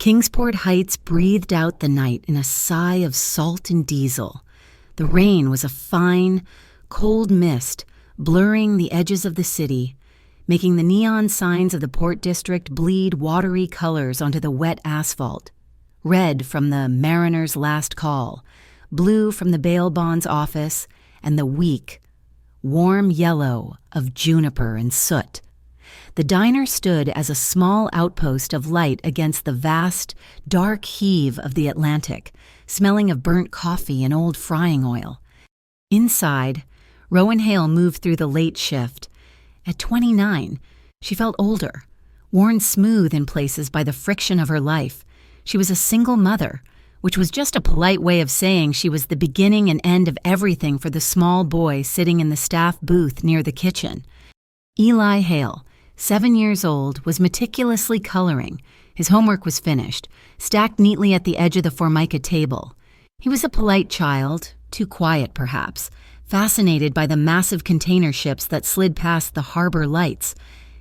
Kingsport Heights breathed out the night in a sigh of salt and diesel. The rain was a fine, cold mist, blurring the edges of the city, making the neon signs of the Port District bleed watery colors onto the wet asphalt. Red from the Mariner's Last Call, blue from the bail bonds office, and the weak, warm yellow of juniper and soot. The diner stood as a small outpost of light against the vast, dark heave of the Atlantic, smelling of burnt coffee and old frying oil. Inside, Rowan Hale moved through the late shift. At 29, she felt older, worn smooth in places by the friction of her life. She was a single mother, which was just a polite way of saying she was the beginning and end of everything for the small boy sitting in the staff booth near the kitchen. Eli Hale, 7 years old, was meticulously coloring. His homework was finished, stacked neatly at the edge of the Formica table. He was a polite child, too quiet perhaps, fascinated by the massive container ships that slid past the harbor lights.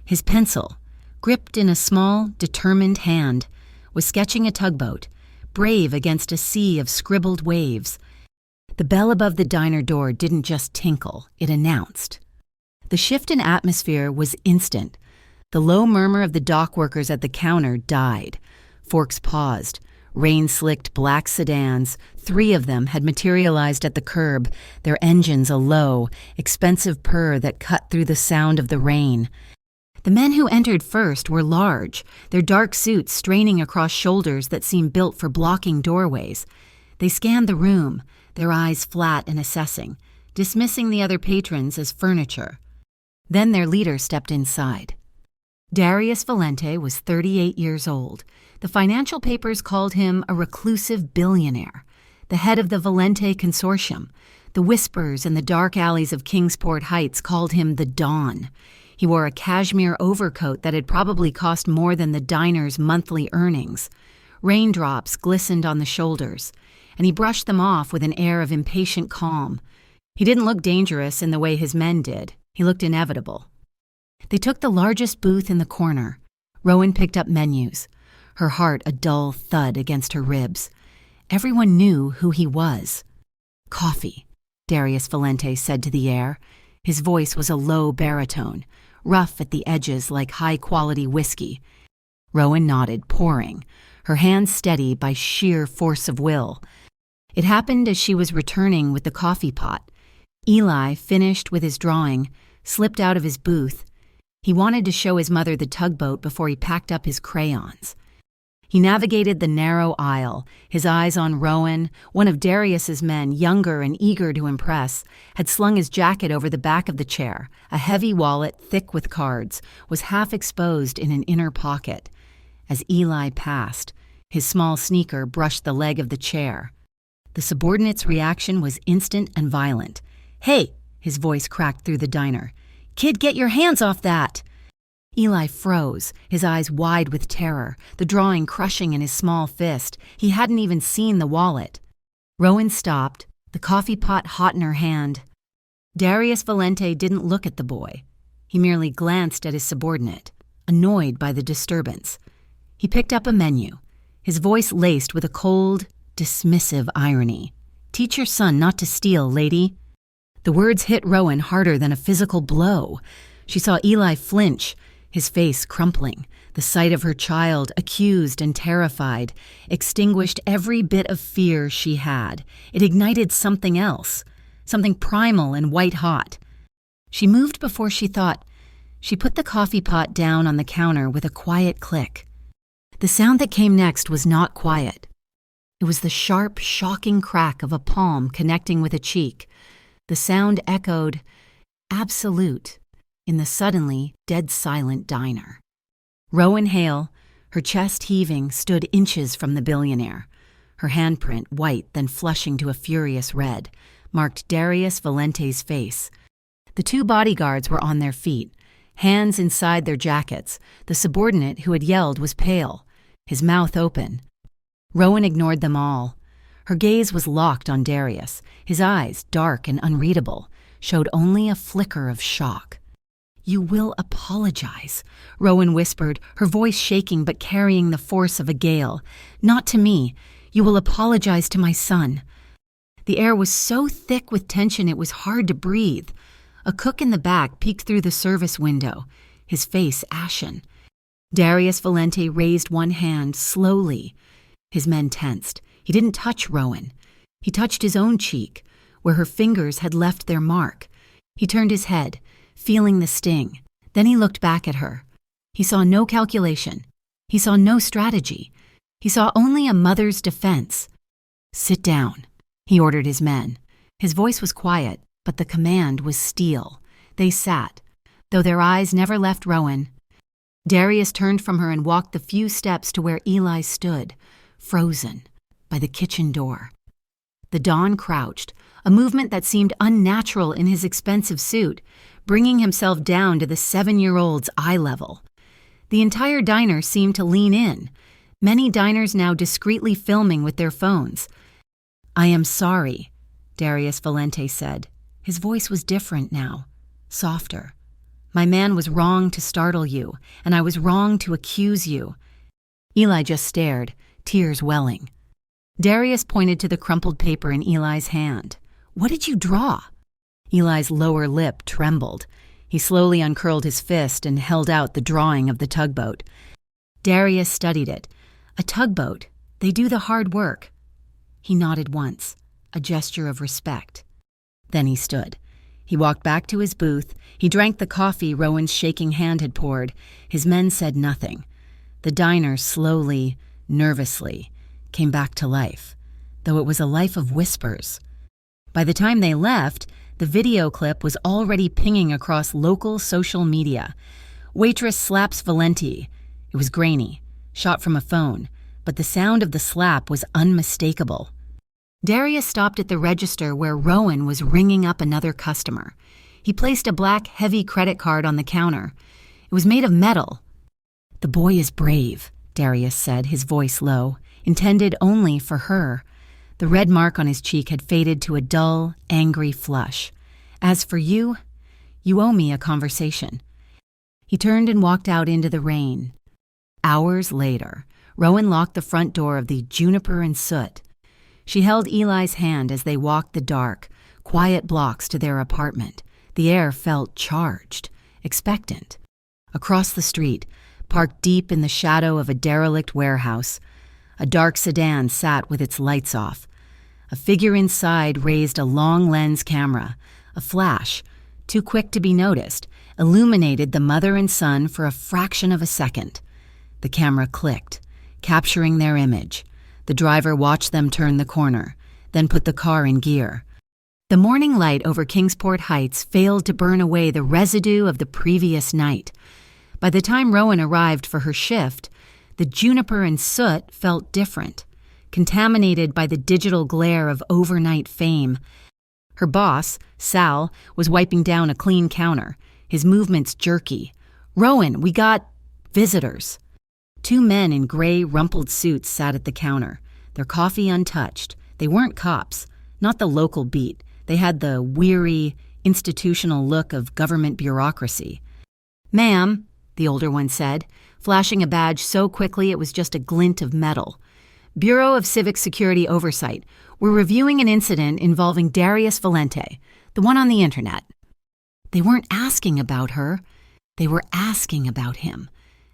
His pencil, gripped in a small, determined hand, was sketching a tugboat, brave against a sea of scribbled waves. The bell above the diner door didn't just tinkle, it announced. The shift in atmosphere was instant. The low murmur of the dock workers at the counter died. Forks paused. Rain-slicked black sedans, 3 of them, had materialized at the curb, their engines a low, expensive purr that cut through the sound of the rain. The men who entered first were large, their dark suits straining across shoulders that seemed built for blocking doorways. They scanned the room, their eyes flat and assessing, dismissing the other patrons as furniture. Then their leader stepped inside. Darius Valente was 38 years old. The financial papers called him a reclusive billionaire, the head of the Valente Consortium. The whispers in the dark alleys of Kingsport Heights called him the Don. He wore a cashmere overcoat that had probably cost more than the diner's monthly earnings. Raindrops glistened on the shoulders, and he brushed them off with an air of impatient calm. He didn't look dangerous in the way his men did. He looked inevitable. They took the largest booth in the corner. Rowan picked up menus, her heart a dull thud against her ribs. Everyone knew who he was. "Coffee," Darius Valente said to the air. His voice was a low baritone, rough at the edges like high-quality whiskey. Rowan nodded, pouring, her hands steady by sheer force of will. It happened as she was returning with the coffee pot. Eli, finished with his drawing, slipped out of his booth. He wanted to show his mother the tugboat before he packed up his crayons. He navigated the narrow aisle, his eyes on Rowan. One of Darius's men, younger and eager to impress, had slung his jacket over the back of the chair. A heavy wallet, thick with cards, was half exposed in an inner pocket. As Eli passed, his small sneaker brushed the leg of the chair. The subordinate's reaction was instant and violent. "Hey!" his voice cracked through the diner. "Kid, get your hands off that!" Eli froze, his eyes wide with terror, the drawing crushing in his small fist. He hadn't even seen the wallet. Rowan stopped, the coffee pot hot in her hand. Darius Valente didn't look at the boy. He merely glanced at his subordinate, annoyed by the disturbance. He picked up a menu, his voice laced with a cold, dismissive irony. "Teach your son not to steal, lady." The words hit Rowan harder than a physical blow. She saw Eli flinch, his face crumpling. The sight of her child, accused and terrified, extinguished every bit of fear she had. It ignited something else, something primal and white-hot. She moved before she thought. She put the coffee pot down on the counter with a quiet click. The sound that came next was not quiet. It was the sharp, shocking crack of a palm connecting with a cheek. The sound echoed, absolute, in the suddenly dead-silent diner. Rowan Hale, her chest heaving, stood inches from the billionaire. Her handprint, white then flushing to a furious red, marked Darius Valente's face. The 2 bodyguards were on their feet, hands inside their jackets. The subordinate who had yelled was pale, his mouth open. Rowan ignored them all. Her gaze was locked on Darius. His eyes, dark and unreadable, showed only a flicker of shock. "You will apologize," Rowan whispered, her voice shaking but carrying the force of a gale. "Not to me. You will apologize to my son." The air was so thick with tension it was hard to breathe. A cook in the back peeked through the service window, his face ashen. Darius Valente raised one hand, slowly. His men tensed. He didn't touch Rowan. He touched his own cheek, where her fingers had left their mark. He turned his head, feeling the sting. Then he looked back at her. He saw no calculation. He saw no strategy. He saw only a mother's defense. "Sit down," he ordered his men. His voice was quiet, but the command was steel. They sat, though their eyes never left Rowan. Darius turned from her and walked the few steps to where Eli stood, frozen, by the kitchen door. The Don crouched, a movement that seemed unnatural in his expensive suit, bringing himself down to the 7-year-old's eye level. The entire diner seemed to lean in, many diners now discreetly filming with their phones. "I am sorry," Darius Valente said. His voice was different now, softer. "My man was wrong to startle you, and I was wrong to accuse you." Eli just stared, tears welling. Darius pointed to the crumpled paper in Eli's hand. "What did you draw?" Eli's lower lip trembled. He slowly uncurled his fist and held out the drawing of the tugboat. Darius studied it. "A tugboat. They do the hard work." He nodded once, a gesture of respect. Then he stood. He walked back to his booth. He drank the coffee Rowan's shaking hand had poured. His men said nothing. The diner slowly, nervously, came back to life, though it was a life of whispers. By the time they left, the video clip was already pinging across local social media. Waitress slaps Valente. It was grainy, shot from a phone, but the sound of the slap was unmistakable. Darius stopped at the register where Rowan was ringing up another customer. He placed a black, heavy credit card on the counter. It was made of metal. "The boy is brave," Darius said, his voice low, intended only for her. The red mark on his cheek had faded to a dull, angry flush. "As for you, you owe me a conversation." He turned and walked out into the rain. Hours later, Rowan locked the front door of the Juniper and Soot. She held Eli's hand as they walked the dark, quiet blocks to their apartment. The air felt charged, expectant. Across the street, parked deep in the shadow of a derelict warehouse, a dark sedan sat with its lights off. A figure inside raised a long-lens camera. A flash, too quick to be noticed, illuminated the mother and son for a fraction of a second. The camera clicked, capturing their image. The driver watched them turn the corner, then put the car in gear. The morning light over Kingsport Heights failed to burn away the residue of the previous night. By the time Rowan arrived for her shift, the Juniper and Soot felt different, contaminated by the digital glare of overnight fame. Her boss, Sal, was wiping down a clean counter, his movements jerky. "Rowan, we got visitors." 2 men in gray, rumpled suits sat at the counter, their coffee untouched. They weren't cops, not the local beat. They had the weary, institutional look of government bureaucracy. "Ma'am," the older one said, flashing a badge so quickly it was just a glint of metal. "Bureau of Civic Security Oversight. We're reviewing an incident involving Darius Valente, the one on the internet." They weren't asking about her. They were asking about him.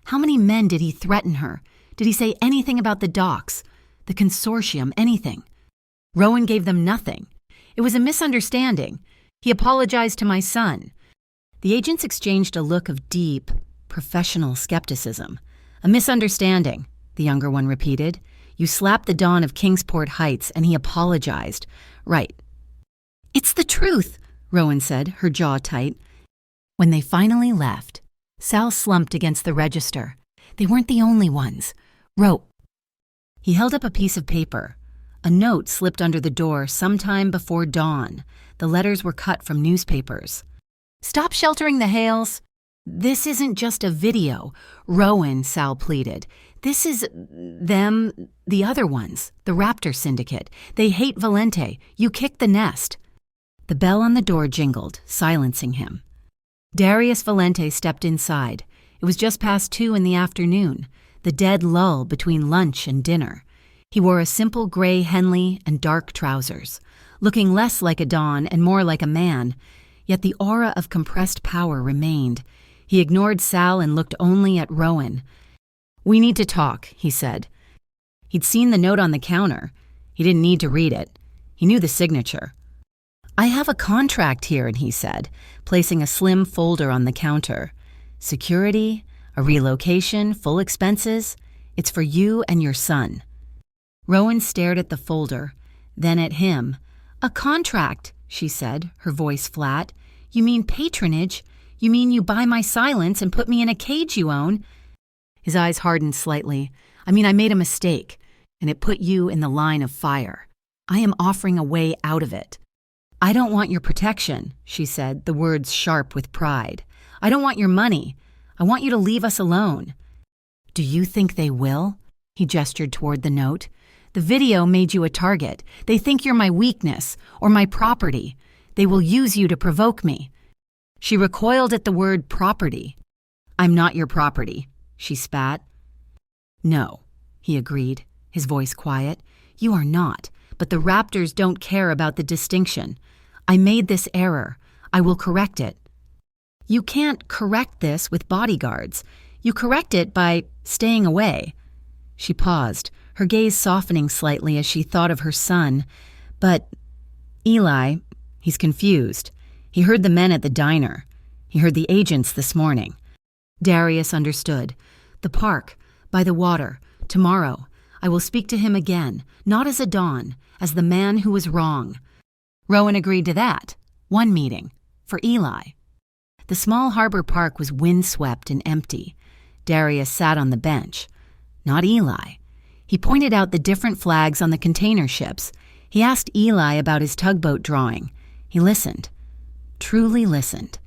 How many men did he threaten her? Did he say anything about the docks, the consortium, anything? Rowan gave them nothing. It was a misunderstanding. He apologized to my son. The agents exchanged a look of deep, professional skepticism. "A misunderstanding," the younger one repeated. "You slapped the Don of Kingsport Heights, and he apologized." "Right." "It's the truth," Rowan said, her jaw tight. When they finally left, Sal slumped against the register. They weren't the only ones. "Rope." He held up a piece of paper. A note slipped under the door sometime before dawn. The letters were cut from newspapers. "Stop sheltering the Hales." "This isn't just a video." "Rowan," Sal pleaded. "This is them, the other ones, the Raptor Syndicate. They hate Valente. You kicked the nest." The bell on the door jingled, silencing him. Darius Valente stepped inside. It was just past 2 in the afternoon, the dead lull between lunch and dinner. He wore a simple gray Henley and dark trousers, looking less like a Don and more like a man, yet the aura of compressed power remained. He ignored Sal and looked only at Rowan. "We need to talk," he said. He'd seen the note on the counter. He didn't need to read it. He knew the signature. "I have a contract here," he said, placing a slim folder on the counter. "Security, a relocation, full expenses. It's for you and your son." Rowan stared at the folder, then at him. "A contract," she said, her voice flat. "You mean patronage? You mean you buy my silence and put me in a cage you own?" His eyes hardened slightly. "I mean, I made a mistake, and it put you in the line of fire. I am offering a way out of it." "I don't want your protection," she said, the words sharp with pride. "I don't want your money. I want you to leave us alone." "Do you think they will?" He gestured toward the note. "The video made you a target. They think you're my weakness or my property. They will use you to provoke me." She recoiled at the word property. "I'm not your property," she spat. "No," he agreed, his voice quiet. "You are not, but the Raptors don't care about the distinction. I made this error. I will correct it." "You can't correct this with bodyguards. You correct it by staying away." She paused, her gaze softening slightly as she thought of her son. "But Eli, he's confused. He heard the men at the diner. He heard the agents this morning." Darius understood. "The park, by the water, tomorrow. I will speak to him again, not as a Don, as the man who was wrong." Rowan agreed to that. One meeting. For Eli. The small harbor park was windswept and empty. Darius sat on the bench. Not Eli. He pointed out the different flags on the container ships. He asked Eli about his tugboat drawing. He listened. Truly listened.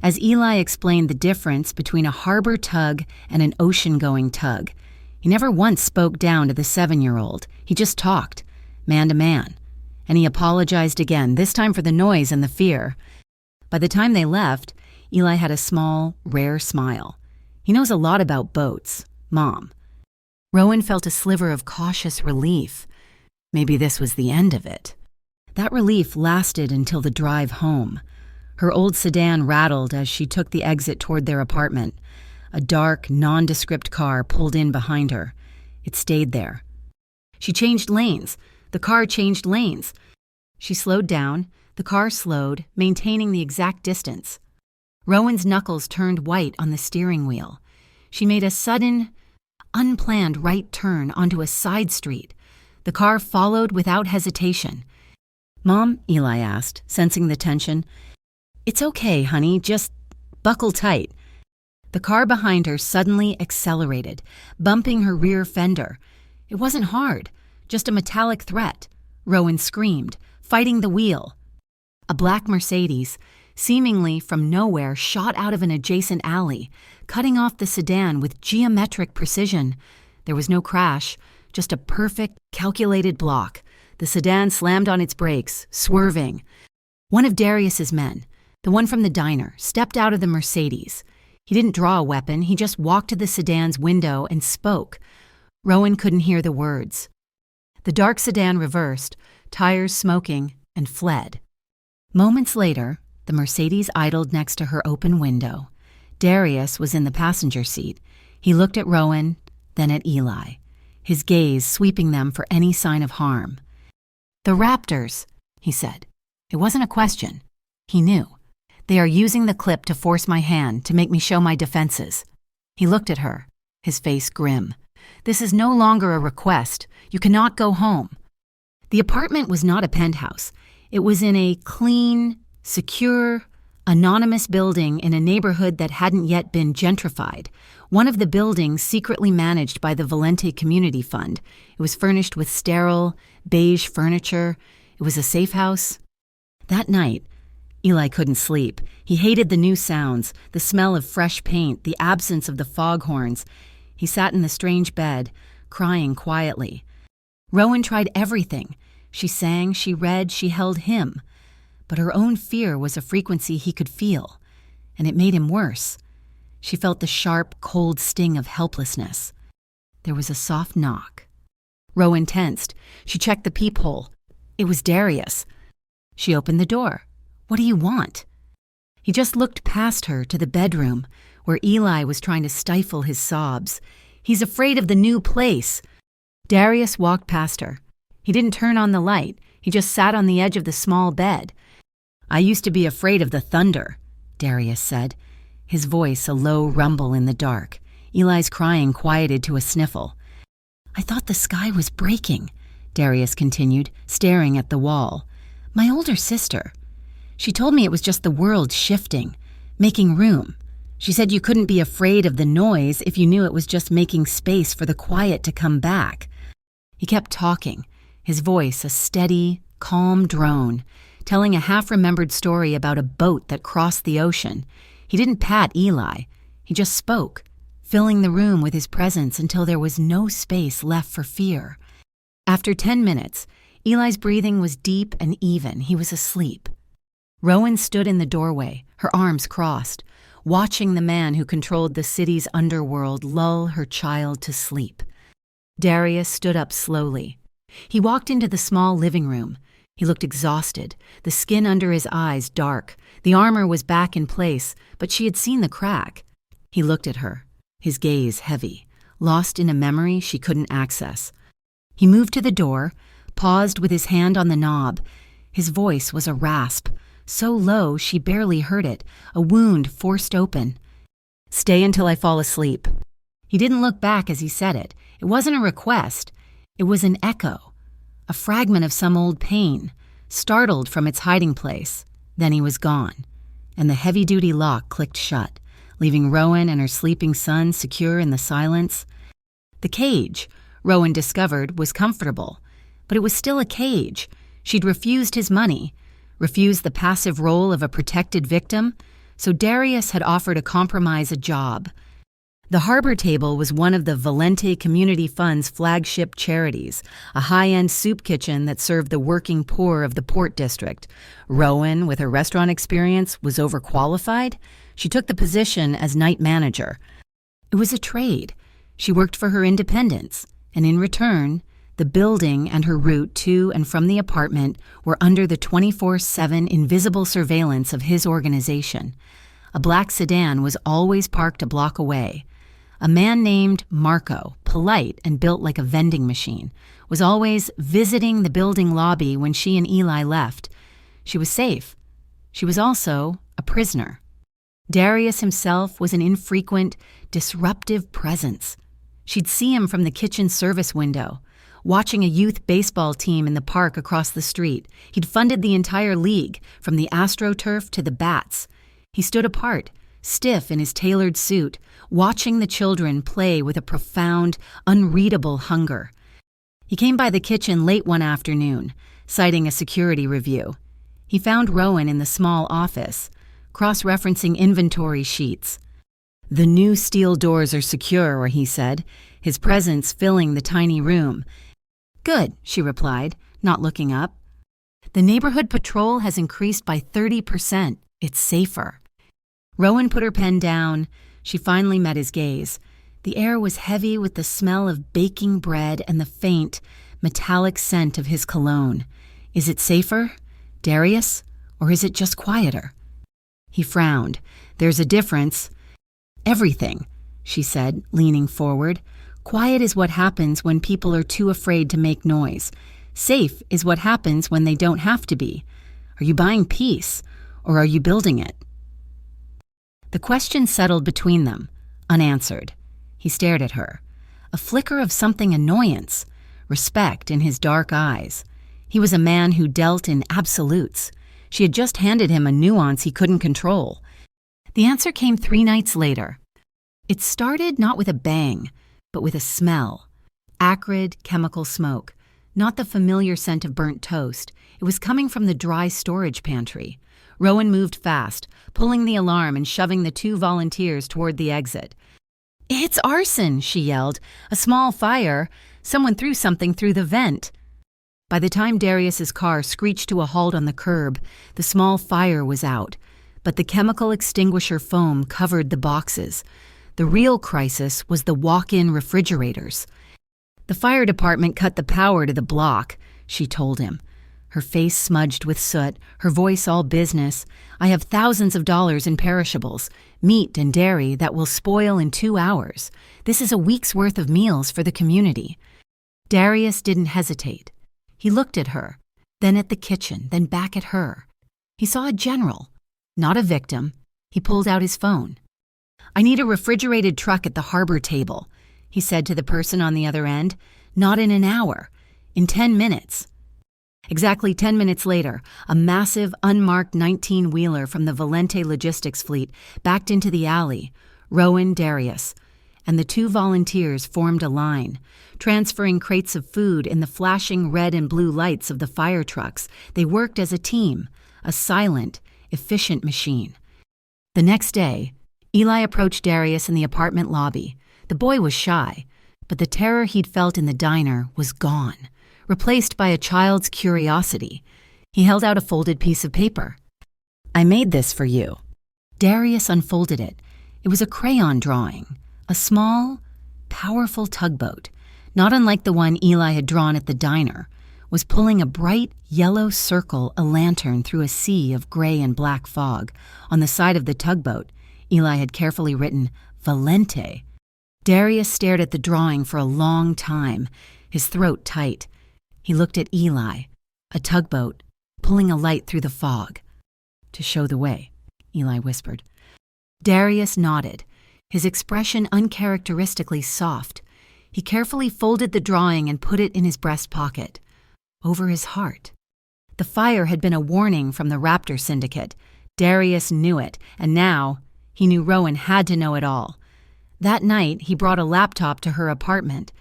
As Eli explained the difference between a harbor tug and an ocean-going tug, he never once spoke down to the 7-year-old. He just talked, man to man. And he apologized again, this time for the noise and the fear. By the time they left, Eli had a small, rare smile. He knows a lot about boats, Mom. Rowan felt a sliver of cautious relief. Maybe this was the end of it. That relief lasted until the drive home. Her old sedan rattled as she took the exit toward their apartment. A dark, nondescript car pulled in behind her. It stayed there. She changed lanes. The car changed lanes. She slowed down. The car slowed, maintaining the exact distance. Rowan's knuckles turned white on the steering wheel. She made a sudden, unplanned right turn onto a side street. The car followed without hesitation. "Mom," Eli asked, sensing the tension. "It's okay, honey, just buckle tight." The car behind her suddenly accelerated, bumping her rear fender. It wasn't hard, just a metallic threat. Rowan screamed, fighting the wheel. A black Mercedes, seemingly from nowhere, shot out of an adjacent alley, cutting off the sedan with geometric precision. There was no crash, just a perfect, calculated block. The sedan slammed on its brakes, swerving. One of Darius's men, the one from the diner, stepped out of the Mercedes. He didn't draw a weapon, he just walked to the sedan's window and spoke. Rowan couldn't hear the words. The dark sedan reversed, tires smoking, and fled. Moments later, the Mercedes idled next to her open window. Darius was in the passenger seat. He looked at Rowan, then at Eli, his gaze sweeping them for any sign of harm. "The Raptors," he said. It wasn't a question. He knew. "They are using the clip to force my hand, to make me show my defenses." He looked at her, his face grim. "This is no longer a request. You cannot go home." The apartment was not a penthouse. It was in a clean, secure, anonymous building in a neighborhood that hadn't yet been gentrified. One of the buildings secretly managed by the Valente Community Fund. It was furnished with sterile, beige furniture. It was a safe house. That night, Eli couldn't sleep. He hated the new sounds, the smell of fresh paint, the absence of the foghorns. He sat in the strange bed, crying quietly. Rowan tried everything. She sang, she read, she held him. But her own fear was a frequency he could feel. and it made him worse. She felt the sharp, cold sting of helplessness. There was a soft knock. Rowan tensed. She checked the peephole. It was Darius. She opened the door. "What do you want?" He just looked past her to the bedroom, where Eli was trying to stifle his sobs. "He's afraid of the new place." Darius walked past her. He didn't turn on the light. He just sat on the edge of the small bed. "I used to be afraid of the thunder," Darius said, his voice a low rumble in the dark. Eli's crying quieted to a sniffle. "I thought the sky was breaking," Darius continued, staring at the wall. "My older sister. She told me it was just the world shifting, making room. She said you couldn't be afraid of the noise if you knew it was just making space for the quiet to come back." He kept talking, his voice a steady, calm drone, telling a half-remembered story about a boat that crossed the ocean. He didn't pat Eli. He just spoke, filling the room with his presence until there was no space left for fear. After 10 minutes, Eli's breathing was deep and even. He was asleep. Rowan stood in the doorway, her arms crossed, watching the man who controlled the city's underworld lull her child to sleep. Darius stood up slowly. He walked into the small living room. He looked exhausted, the skin under his eyes dark. The armor was back in place, but she had seen the crack. He looked at her, his gaze heavy, lost in a memory she couldn't access. He moved to the door, paused with his hand on the knob. His voice was a rasp, so low she barely heard it, a wound forced open. "Stay until I fall asleep." He didn't look back as he said it. It wasn't a request. It was an echo, a fragment of some old pain, startled from its hiding place. Then he was gone, and the heavy-duty lock clicked shut, leaving Rowan and her sleeping son secure in the silence. The cage, Rowan discovered, was comfortable, but it was still a cage. She'd refused his money, refused the passive role of a protected victim, so Darius had offered a compromise a job. The Harbor Table was one of the Valente Community Fund's flagship charities, a high-end soup kitchen that served the working poor of the Port District. Rowan, with her restaurant experience, was overqualified. She took the position as night manager. It was a trade. She worked for her independence, and in return, the building and her route to and from the apartment were under the 24/7 invisible surveillance of his organization. A black sedan was always parked a block away. A man named Marco, polite and built like a vending machine, was always visiting the building lobby when she and Eli left. She was safe. She was also a prisoner. Darius himself was an infrequent, disruptive presence. She'd see him from the kitchen service window, watching a youth baseball team in the park across the street. He'd funded the entire league, from the AstroTurf to the Bats. He stood apart, stiff in his tailored suit, watching the children play with a profound, unreadable hunger. He came by the kitchen late one afternoon, citing a security review. He found Rowan in the small office, cross-referencing inventory sheets. "The new steel doors are secure," he said, his presence filling the tiny room. "Good," she replied, not looking up. "The neighborhood patrol has increased by 30%. It's safer." Rowan put her pen down. She finally met his gaze. The air was heavy with the smell of baking bread and the faint, metallic scent of his cologne. "Is it safer, Darius, or is it just quieter?" He frowned. "There's a difference." "Everything," she said, leaning forward. "Quiet is what happens when people are too afraid to make noise. Safe is what happens when they don't have to be. Are you buying peace, or are you building it?" The question settled between them, unanswered. He stared at her, a flicker of something annoyance, respect in his dark eyes. He was a man who dealt in absolutes. She had just handed him a nuance he couldn't control. The answer came 3 nights later. It started not with a bang, but with a smell. Acrid chemical smoke, not the familiar scent of burnt toast. It was coming from the dry storage pantry. Rowan moved fast, pulling the alarm and shoving the 2 volunteers toward the exit. "It's arson," she yelled. "A small fire. Someone threw something through the vent." By the time Darius's car screeched to a halt on the curb, the small fire was out. but the chemical extinguisher foam covered the boxes. The real crisis was the walk-in refrigerators. "The fire department cut the power to the block," she told him. Her face smudged with soot, her voice all business. "I have thousands of dollars in perishables, meat and dairy that will spoil in 2 hours. This is a week's worth of meals for the community." Darius didn't hesitate. He looked at her, then at the kitchen, then back at her. He saw a general, not a victim. He pulled out his phone. "I need a refrigerated truck at the harbor table," he said to the person on the other end. "Not in an hour. In 10 minutes. Exactly 10 minutes later, a massive, unmarked 19-wheeler from the Valente logistics fleet backed into the alley. Rowan, Darius, and the 2 volunteers formed a line, transferring crates of food in the flashing red and blue lights of the fire trucks. They worked as a team, a silent, efficient machine. The next day, Eli approached Darius in the apartment lobby. The boy was shy, but the terror he'd felt in the diner was gone, replaced by a child's curiosity. He held out a folded piece of paper. "I made this for you." Darius unfolded it. It was a crayon drawing, a small, powerful tugboat, not unlike the one Eli had drawn at the diner, was pulling a bright yellow circle, a lantern, through a sea of gray and black fog. On the side of the tugboat, Eli had carefully written, "Valente." Darius stared at the drawing for a long time, his throat tight. He looked at Eli, a tugboat, pulling a light through the fog. "To show the way," Eli whispered. Darius nodded, his expression uncharacteristically soft. He carefully folded the drawing and put it in his breast pocket, over his heart. The fire had been a warning from the Raptor Syndicate. Darius knew it, and now he knew Rowan had to know it all. That night, he brought a laptop to her apartment.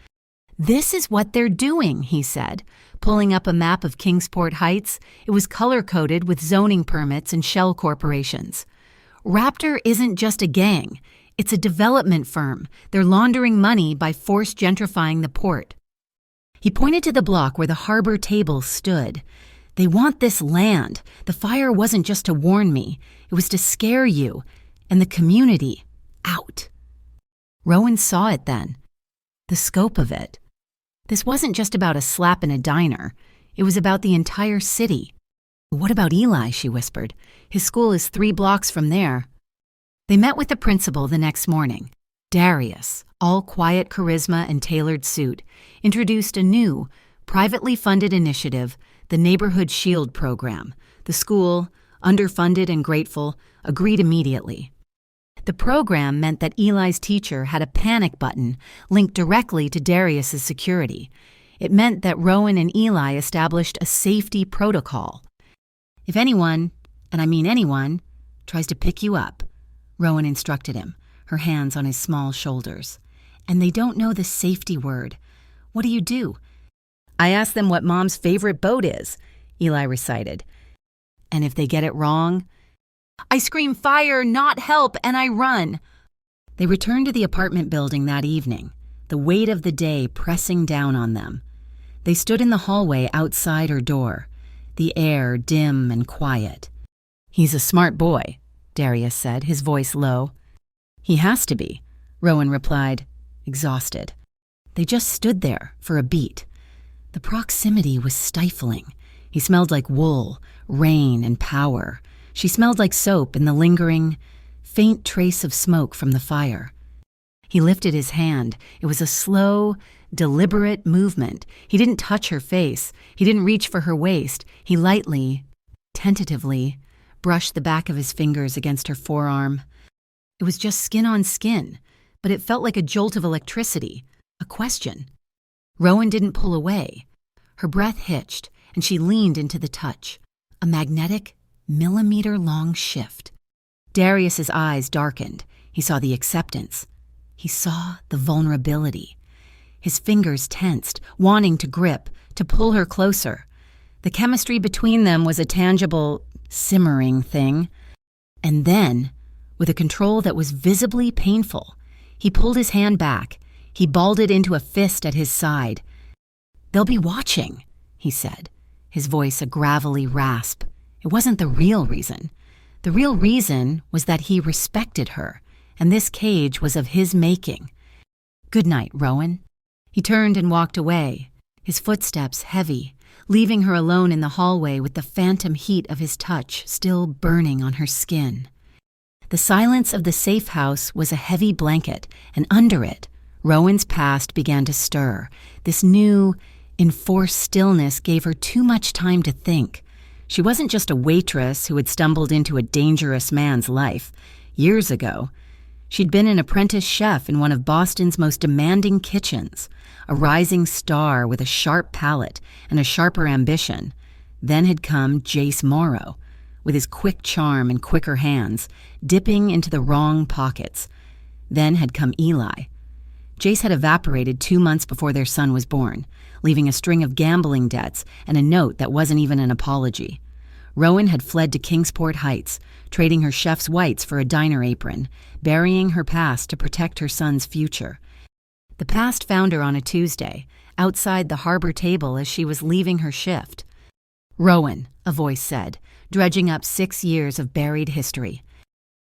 "This is what they're doing," he said, pulling up a map of Kingsport Heights. It was color-coded with zoning permits and shell corporations. "Raptor isn't just a gang. It's a development firm. They're laundering money by forced gentrifying the port." He pointed to the block where the harbor table stood. "They want this land. The fire wasn't just to warn me. It was to scare you and the community out." Rowan saw it then, the scope of it. This wasn't just about a slap in a diner. It was about the entire city. "What about Eli?" she whispered. "His school is 3 blocks from there." They met with the principal the next morning. Darius, all quiet charisma and tailored suit, introduced a new, privately funded initiative, the Neighborhood Shield Program. The school, underfunded and grateful, agreed immediately. The program meant that Eli's teacher had a panic button linked directly to Darius's security. It meant that Rowan and Eli established a safety protocol. "If anyone, and I mean anyone, tries to pick you up," Rowan instructed him, her hands on his small shoulders, "and they don't know the safety word, what do? "I ask them what Mom's favorite boat is," Eli recited. "And if they get it wrong, I scream fire, not help, and I run." They returned to the apartment building that evening, the weight of the day pressing down on them. They stood in the hallway outside her door, the air dim and quiet. "He's a smart boy," Darius said, his voice low. "He has to be," Rowan replied, exhausted. They just stood there for a beat. The proximity was stifling. He smelled like wool, rain, and power. She smelled like soap and the lingering, faint trace of smoke from the fire. He lifted his hand. It was a slow, deliberate movement. He didn't touch her face. He didn't reach for her waist. He lightly, tentatively, brushed the back of his fingers against her forearm. It was just skin on skin, but it felt like a jolt of electricity, a question. Rowan didn't pull away. Her breath hitched, and she leaned into the touch, a magnetic, millimeter-long shift. Darius's eyes darkened. He saw the acceptance. He saw the vulnerability. His fingers tensed, wanting to grip, to pull her closer. The chemistry between them was a tangible, simmering thing. And then, with a control that was visibly painful, he pulled his hand back. He balled it into a fist at his side. "They'll be watching," he said, his voice a gravelly rasp. It wasn't the real reason. The real reason was that he respected her, and this cage was of his making. "Good night, Rowan." He turned and walked away, his footsteps heavy, leaving her alone in the hallway with the phantom heat of his touch still burning on her skin. The silence of the safe house was a heavy blanket, and under it, Rowan's past began to stir. This new, enforced stillness gave her too much time to think. She wasn't just a waitress who had stumbled into a dangerous man's life. Years ago, she'd been an apprentice chef in one of Boston's most demanding kitchens, a rising star with a sharp palate and a sharper ambition. Then had come Jace Morrow, with his quick charm and quicker hands, dipping into the wrong pockets. Then had come Eli. Jace had evaporated 2 months before their son was born, leaving a string of gambling debts and a note that wasn't even an apology. Rowan had fled to Kingsport Heights, trading her chef's whites for a diner apron, burying her past to protect her son's future. The past found her on a Tuesday, outside the harbor table as she was leaving her shift. "Rowan," a voice said, dredging up 6 years of buried history.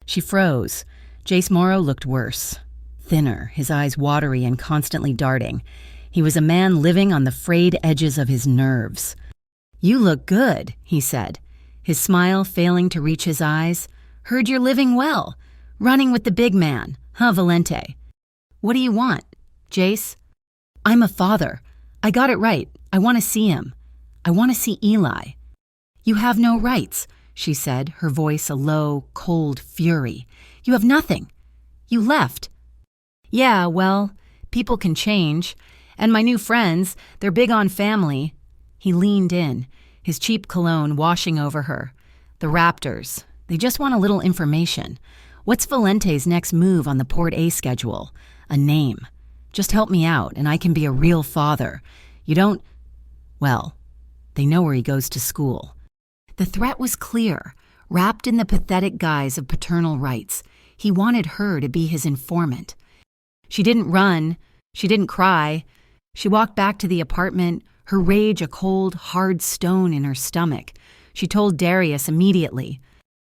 She froze. Jace Morrow looked worse. Thinner, his eyes watery and constantly darting. He was a man living on the frayed edges of his nerves. "You look good," he said, his smile failing to reach his eyes. "Heard you're living well. Running with the big man, huh, Valente? What do you want, Jace?" "I'm a father. I got it right. I want to see him. I want to see Eli." "You have no rights," she said, her voice a low, cold fury. "You have nothing. You left." "Yeah, well, people can change. And my new friends, they're big on family." He leaned in, his cheap cologne washing over her. "The Raptors, they just want a little information. What's Valente's next move on the Port A schedule? A name. Just help me out, and I can be a real father. You don't... Well, they know where he goes to school." The threat was clear, wrapped in the pathetic guise of paternal rights. He wanted her to be his informant. She didn't run. She didn't cry. She walked back to the apartment, her rage a cold, hard stone in her stomach. She told Darius immediately.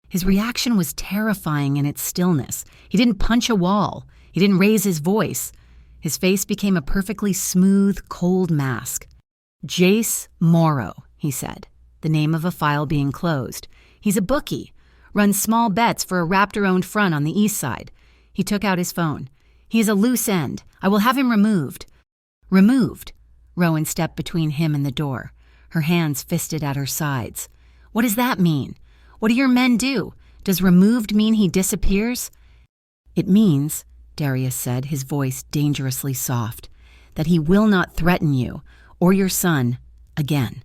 His reaction was terrifying in its stillness. He didn't punch a wall. He didn't raise his voice. His face became a perfectly smooth, cold mask. "Jace Morrow," he said, the name of a file being closed. "He's a bookie. Runs small bets for a Raptor-owned front on the east side." He took out his phone. "He is a loose end. I will have him removed." "Removed?" Rowan stepped between him and the door, her hands fisted at her sides. "What does that mean? What do your men do? Does removed mean he disappears?" "It means," Darius said, his voice dangerously soft, "that he will not threaten you or your son again."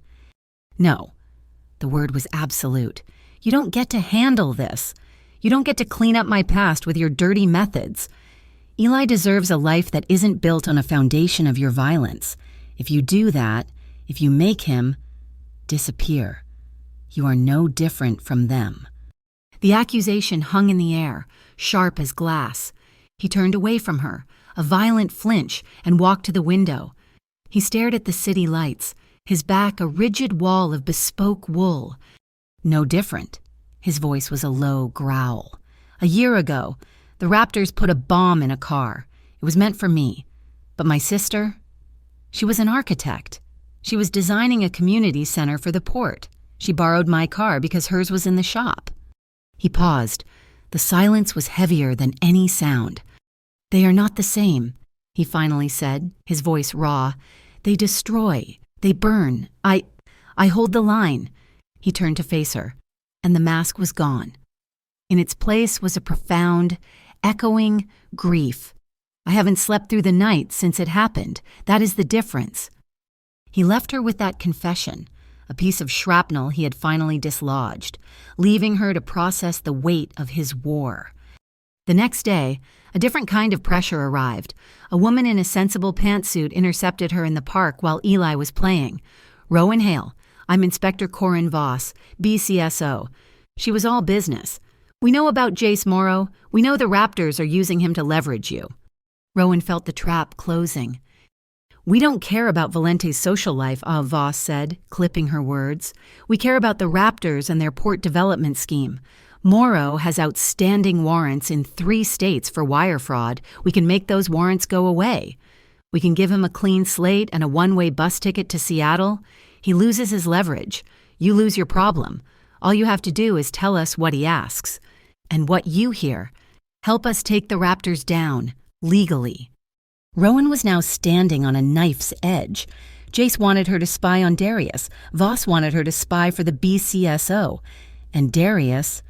"No." The word was absolute. "You don't get to handle this. You don't get to clean up my past with your dirty methods. Eli deserves a life that isn't built on a foundation of your violence. If you do that, if you make him disappear, you are no different from them." The accusation hung in the air, sharp as glass. He turned away from her, a violent flinch, and walked to the window. He stared at the city lights, his back a rigid wall of bespoke wool. "No different." His voice was a low growl. "A year ago, the Raptors put a bomb in a car. It was meant for me. But my sister, she was an architect. She was designing a community center for the port. She borrowed my car because hers was in the shop." He paused. The silence was heavier than any sound. "They are not the same," he finally said, his voice raw. "They destroy. They burn. I hold the line." He turned to face her, and the mask was gone. In its place was a profound, echoing grief. "I haven't slept through the night since it happened. That is the difference." He left her with that confession, a piece of shrapnel he had finally dislodged, leaving her to process the weight of his war. The next day, a different kind of pressure arrived. A woman in a sensible pantsuit intercepted her in the park while Eli was playing. "Rowan Hale, I'm Inspector Corin Voss, BCSO." She was all business. "We know about Jace Morrow. We know the Raptors are using him to leverage you." Rowan felt the trap closing. "We don't care about Valente's social life," Voss said, clipping her words. "We care about the Raptors and their port development scheme. Morrow has outstanding warrants in 3 states for wire fraud. We can make those warrants go away. We can give him a clean slate and a one-way bus ticket to Seattle. He loses his leverage. You lose your problem. All you have to do is tell us what he asks. And what you hear. Help us take the Raptors down, legally. Rowan was now standing on a knife's edge. Jace wanted her to spy on Darius. Voss wanted her to spy for the BCSO. And Darius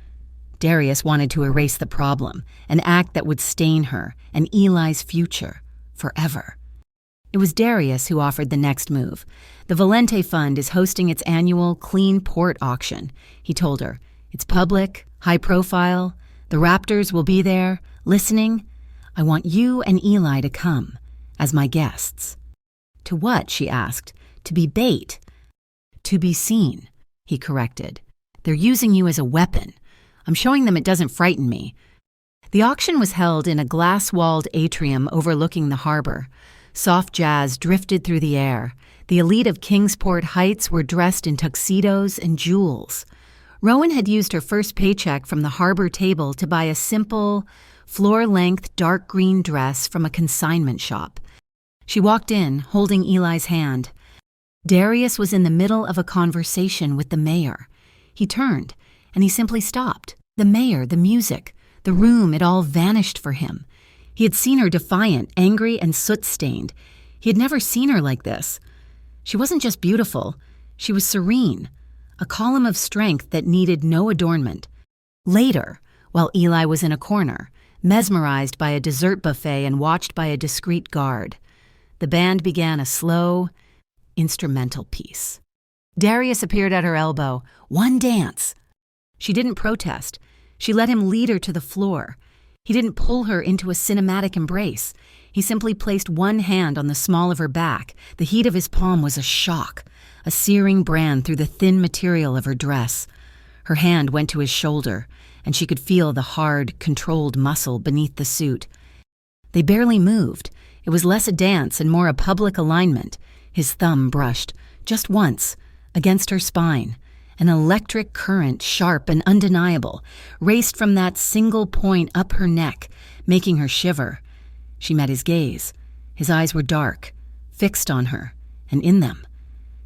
wanted to erase the problem, an act that would stain her and Eli's future forever. It was Darius who offered the next move. The Valente Fund is hosting its annual Clean Port auction, he told her. It's public, high profile. The Raptors will be there, listening. I want you and Eli to come, as my guests. To what, she asked. To be bait. To be seen, he corrected. They're using you as a weapon. I'm showing them it doesn't frighten me. The auction was held in a glass-walled atrium overlooking the harbor. Soft jazz drifted through the air. The elite of Kingsport Heights were dressed in tuxedos and jewels. Rowan had used her first paycheck from the harbor table to buy a simple, floor-length dark green dress from a consignment shop. She walked in, holding Eli's hand. Darius was in the middle of a conversation with the mayor. He turned, and he simply stopped. The mayor, the music, the room, it all vanished for him. He had seen her defiant, angry, and soot-stained. He had never seen her like this. She wasn't just beautiful. She was serene, a column of strength that needed no adornment. Later, while Eli was in a corner, mesmerized by a dessert buffet and watched by a discreet guard, the band began a slow, instrumental piece. Darius appeared at her elbow. One dance. She didn't protest. She let him lead her to the floor. He didn't pull her into a cinematic embrace. He simply placed one hand on the small of her back. The heat of his palm was a shock, a searing brand through the thin material of her dress. Her hand went to his shoulder, and she could feel the hard, controlled muscle beneath the suit. They barely moved. It was less a dance and more a public alignment. His thumb brushed, just once, against her spine. An electric current, sharp and undeniable, raced from that single point up her neck, making her shiver. She met his gaze. His eyes were dark, fixed on her, and in them,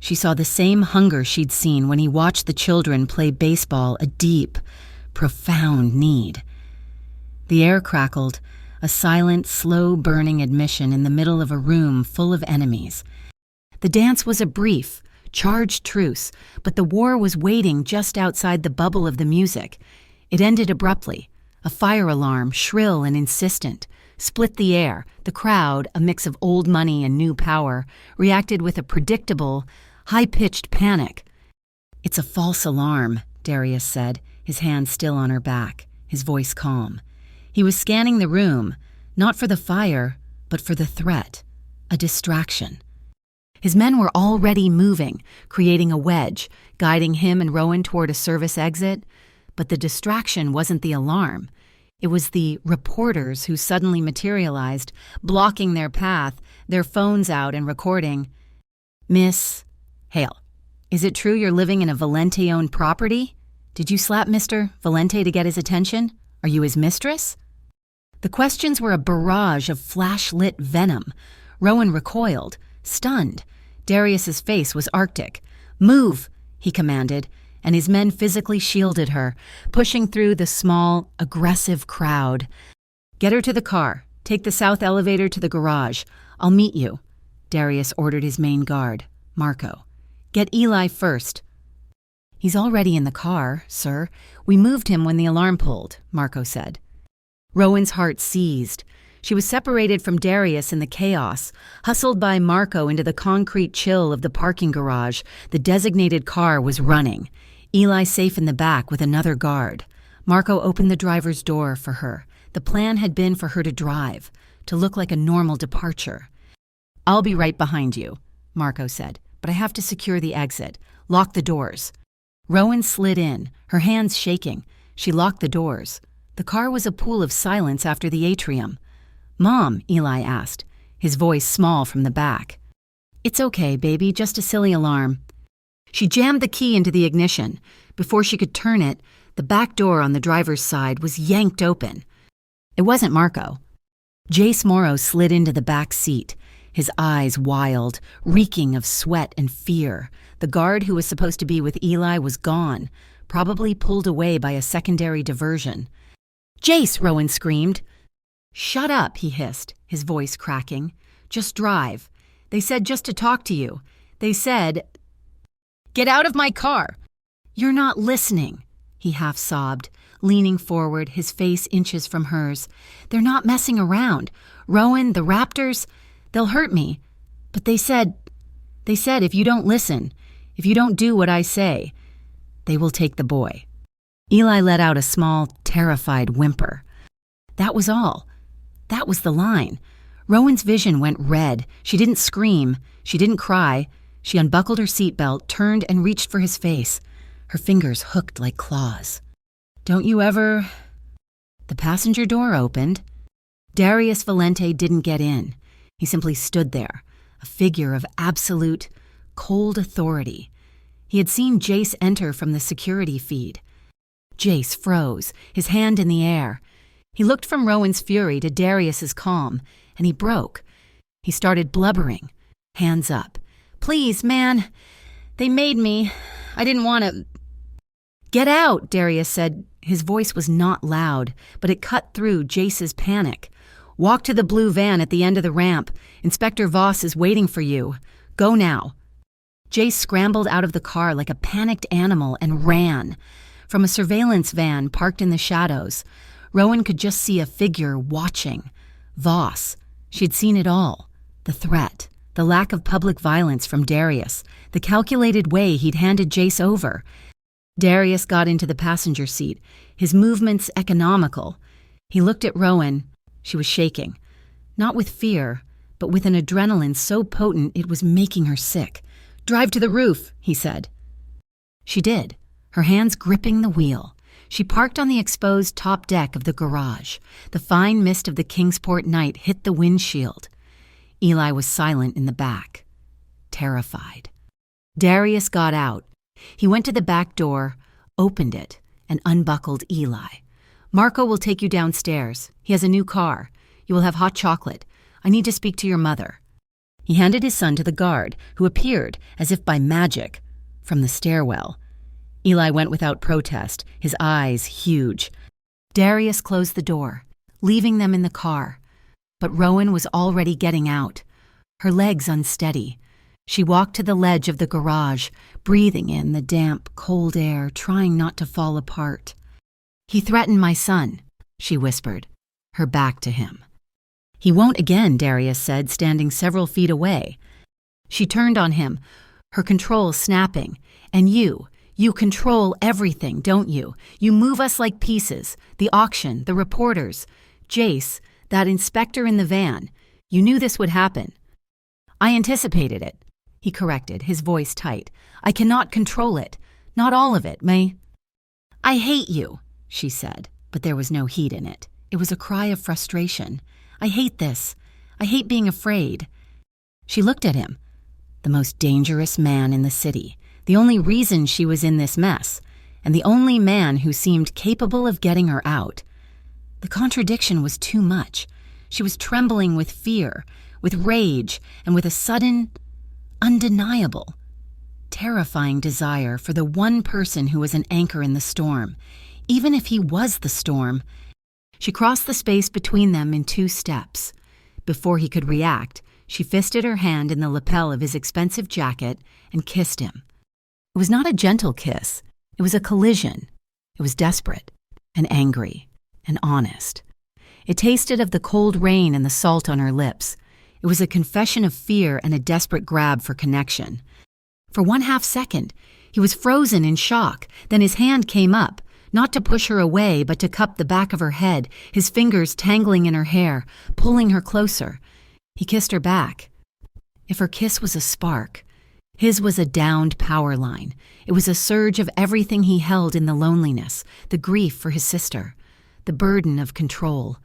she saw the same hunger she'd seen when he watched the children play baseball, a deep, profound need. The air crackled, a silent, slow-burning admission in the middle of a room full of enemies. The dance was a brief, charged truce, but the war was waiting just outside the bubble of the music. It ended abruptly. A fire alarm, shrill and insistent, split the air. The crowd, a mix of old money and new power, reacted with a predictable, high-pitched panic. It's a false alarm, Darius said, his hand still on her back, his voice calm. He was scanning the room, not for the fire, but for the threat, a distraction. His men were already moving, creating a wedge, guiding him and Rowan toward a service exit. But the distraction wasn't the alarm. It was the reporters who suddenly materialized, blocking their path, their phones out and recording. Miss Hale, is it true you're living in a Valente-owned property? Did you slap Mr. Valente to get his attention? Are you his mistress? The questions were a barrage of flash-lit venom. Rowan recoiled, stunned. Darius's face was arctic. Move, he commanded, and his men physically shielded her, pushing through the small, aggressive crowd. Get her to the car. Take the south elevator to the garage. I'll meet you, Darius ordered his main guard, Marco. Get Eli first. He's already in the car, sir. We moved him when the alarm pulled, Marco said. Rowan's heart seized. She was separated from Darius in the chaos, hustled by Marco into the concrete chill of the parking garage. The designated car was running. Eli safe in the back with another guard. Marco opened the driver's door for her. The plan had been for her to drive, to look like a normal departure. I'll be right behind you, Marco said, but I have to secure the exit. Lock the doors. Rowan slid in, her hands shaking. She locked the doors. The car was a pool of silence after the atrium. Mom, Eli asked, his voice small from the back. It's okay, baby, just a silly alarm. She jammed the key into the ignition. Before she could turn it, The back door on the driver's side was yanked open. It wasn't Marco. Jace Morrow slid into the back seat, his eyes wild, reeking of sweat and fear. The guard who was supposed to be with Eli was gone, probably pulled away by a secondary diversion. "Jace!" Rowan screamed. "Shut up," he hissed, his voice cracking. "Just drive. They said just to talk to you. They said—" "Get out of my car!" "You're not listening," he half sobbed, leaning forward, his face inches from hers. "They're not messing around. Rowan, the Raptors, they'll hurt me. But they said if you don't listen, if you don't do what I say, they will take the boy." Eli let out a small, terrified whimper. That was all. That was the line. Rowan's vision went red. She didn't scream. She didn't cry. She unbuckled her seatbelt, turned and reached for his face. Her fingers hooked like claws. "Don't you ever—" The passenger door opened. Darius Valente didn't get in. He simply stood there, a figure of absolute, cold authority. He had seen Jace enter from the security feed. Jace froze, his hand in the air. He looked from Rowan's fury to Darius's calm, and he broke. He started blubbering, hands up. "Please, man, they made me. I didn't want to—" "Get out," Darius said. His voice was not loud, but it cut through Jace's panic. "Walk to the blue van at the end of the ramp. Inspector Voss is waiting for you. Go now." Jace scrambled out of the car like a panicked animal and ran. From a surveillance van parked in the shadows, Rowan could just see a figure watching. Voss. She'd seen it all. The threat, the lack of public violence from Darius, the calculated way he'd handed Jace over. Darius got into the passenger seat, his movements economical. He looked at Rowan. She was shaking. Not with fear, but with an adrenaline so potent it was making her sick. "Drive to the roof," he said. She did, her hands gripping the wheel. She parked on the exposed top deck of the garage. The fine mist of the Kingsport night hit the windshield. Eli was silent in the back, terrified. Darius got out. He went to the back door, opened it, and unbuckled Eli. "Marco will take you downstairs. He has a new car. You will have hot chocolate. I need to speak to your mother." He handed his son to the guard, who appeared, as if by magic, from the stairwell. Eli went without protest, his eyes huge. Darius closed the door, leaving them in the car. But Rowan was already getting out, her legs unsteady. She walked to the ledge of the garage, breathing in the damp, cold air, trying not to fall apart. "He threatened my son," she whispered, her back to him. "He won't again," Darius said, standing several feet away. She turned on him, her control snapping. "And you control everything, don't you? You move us like pieces, the auction, the reporters. Jace, that inspector in the van, you knew this would happen." "I anticipated it," he corrected, his voice tight. "I cannot control it. Not all of it, May." "I hate you," she said, but there was no heat in it. It was a cry of frustration. "I hate this. I hate being afraid." She looked at him, the most dangerous man in the city, the only reason she was in this mess, and the only man who seemed capable of getting her out. The contradiction was too much. She was trembling with fear, with rage, and with a sudden, undeniable, terrifying desire for the one person who was an anchor in the storm, even if he was the storm. She crossed the space between them in 2 steps. Before he could react, she fisted her hand in the lapel of his expensive jacket and kissed him. It was not a gentle kiss. It was a collision. It was desperate and angry and honest. It tasted of the cold rain and the salt on her lips. It was a confession of fear and a desperate grab for connection. For 1/2 second, he was frozen in shock. Then his hand came up, not to push her away, but to cup the back of her head, his fingers tangling in her hair, pulling her closer. He kissed her back. If her kiss was a spark, his was a downed power line. It was a surge of everything he held in the loneliness, the grief for his sister, the burden of control.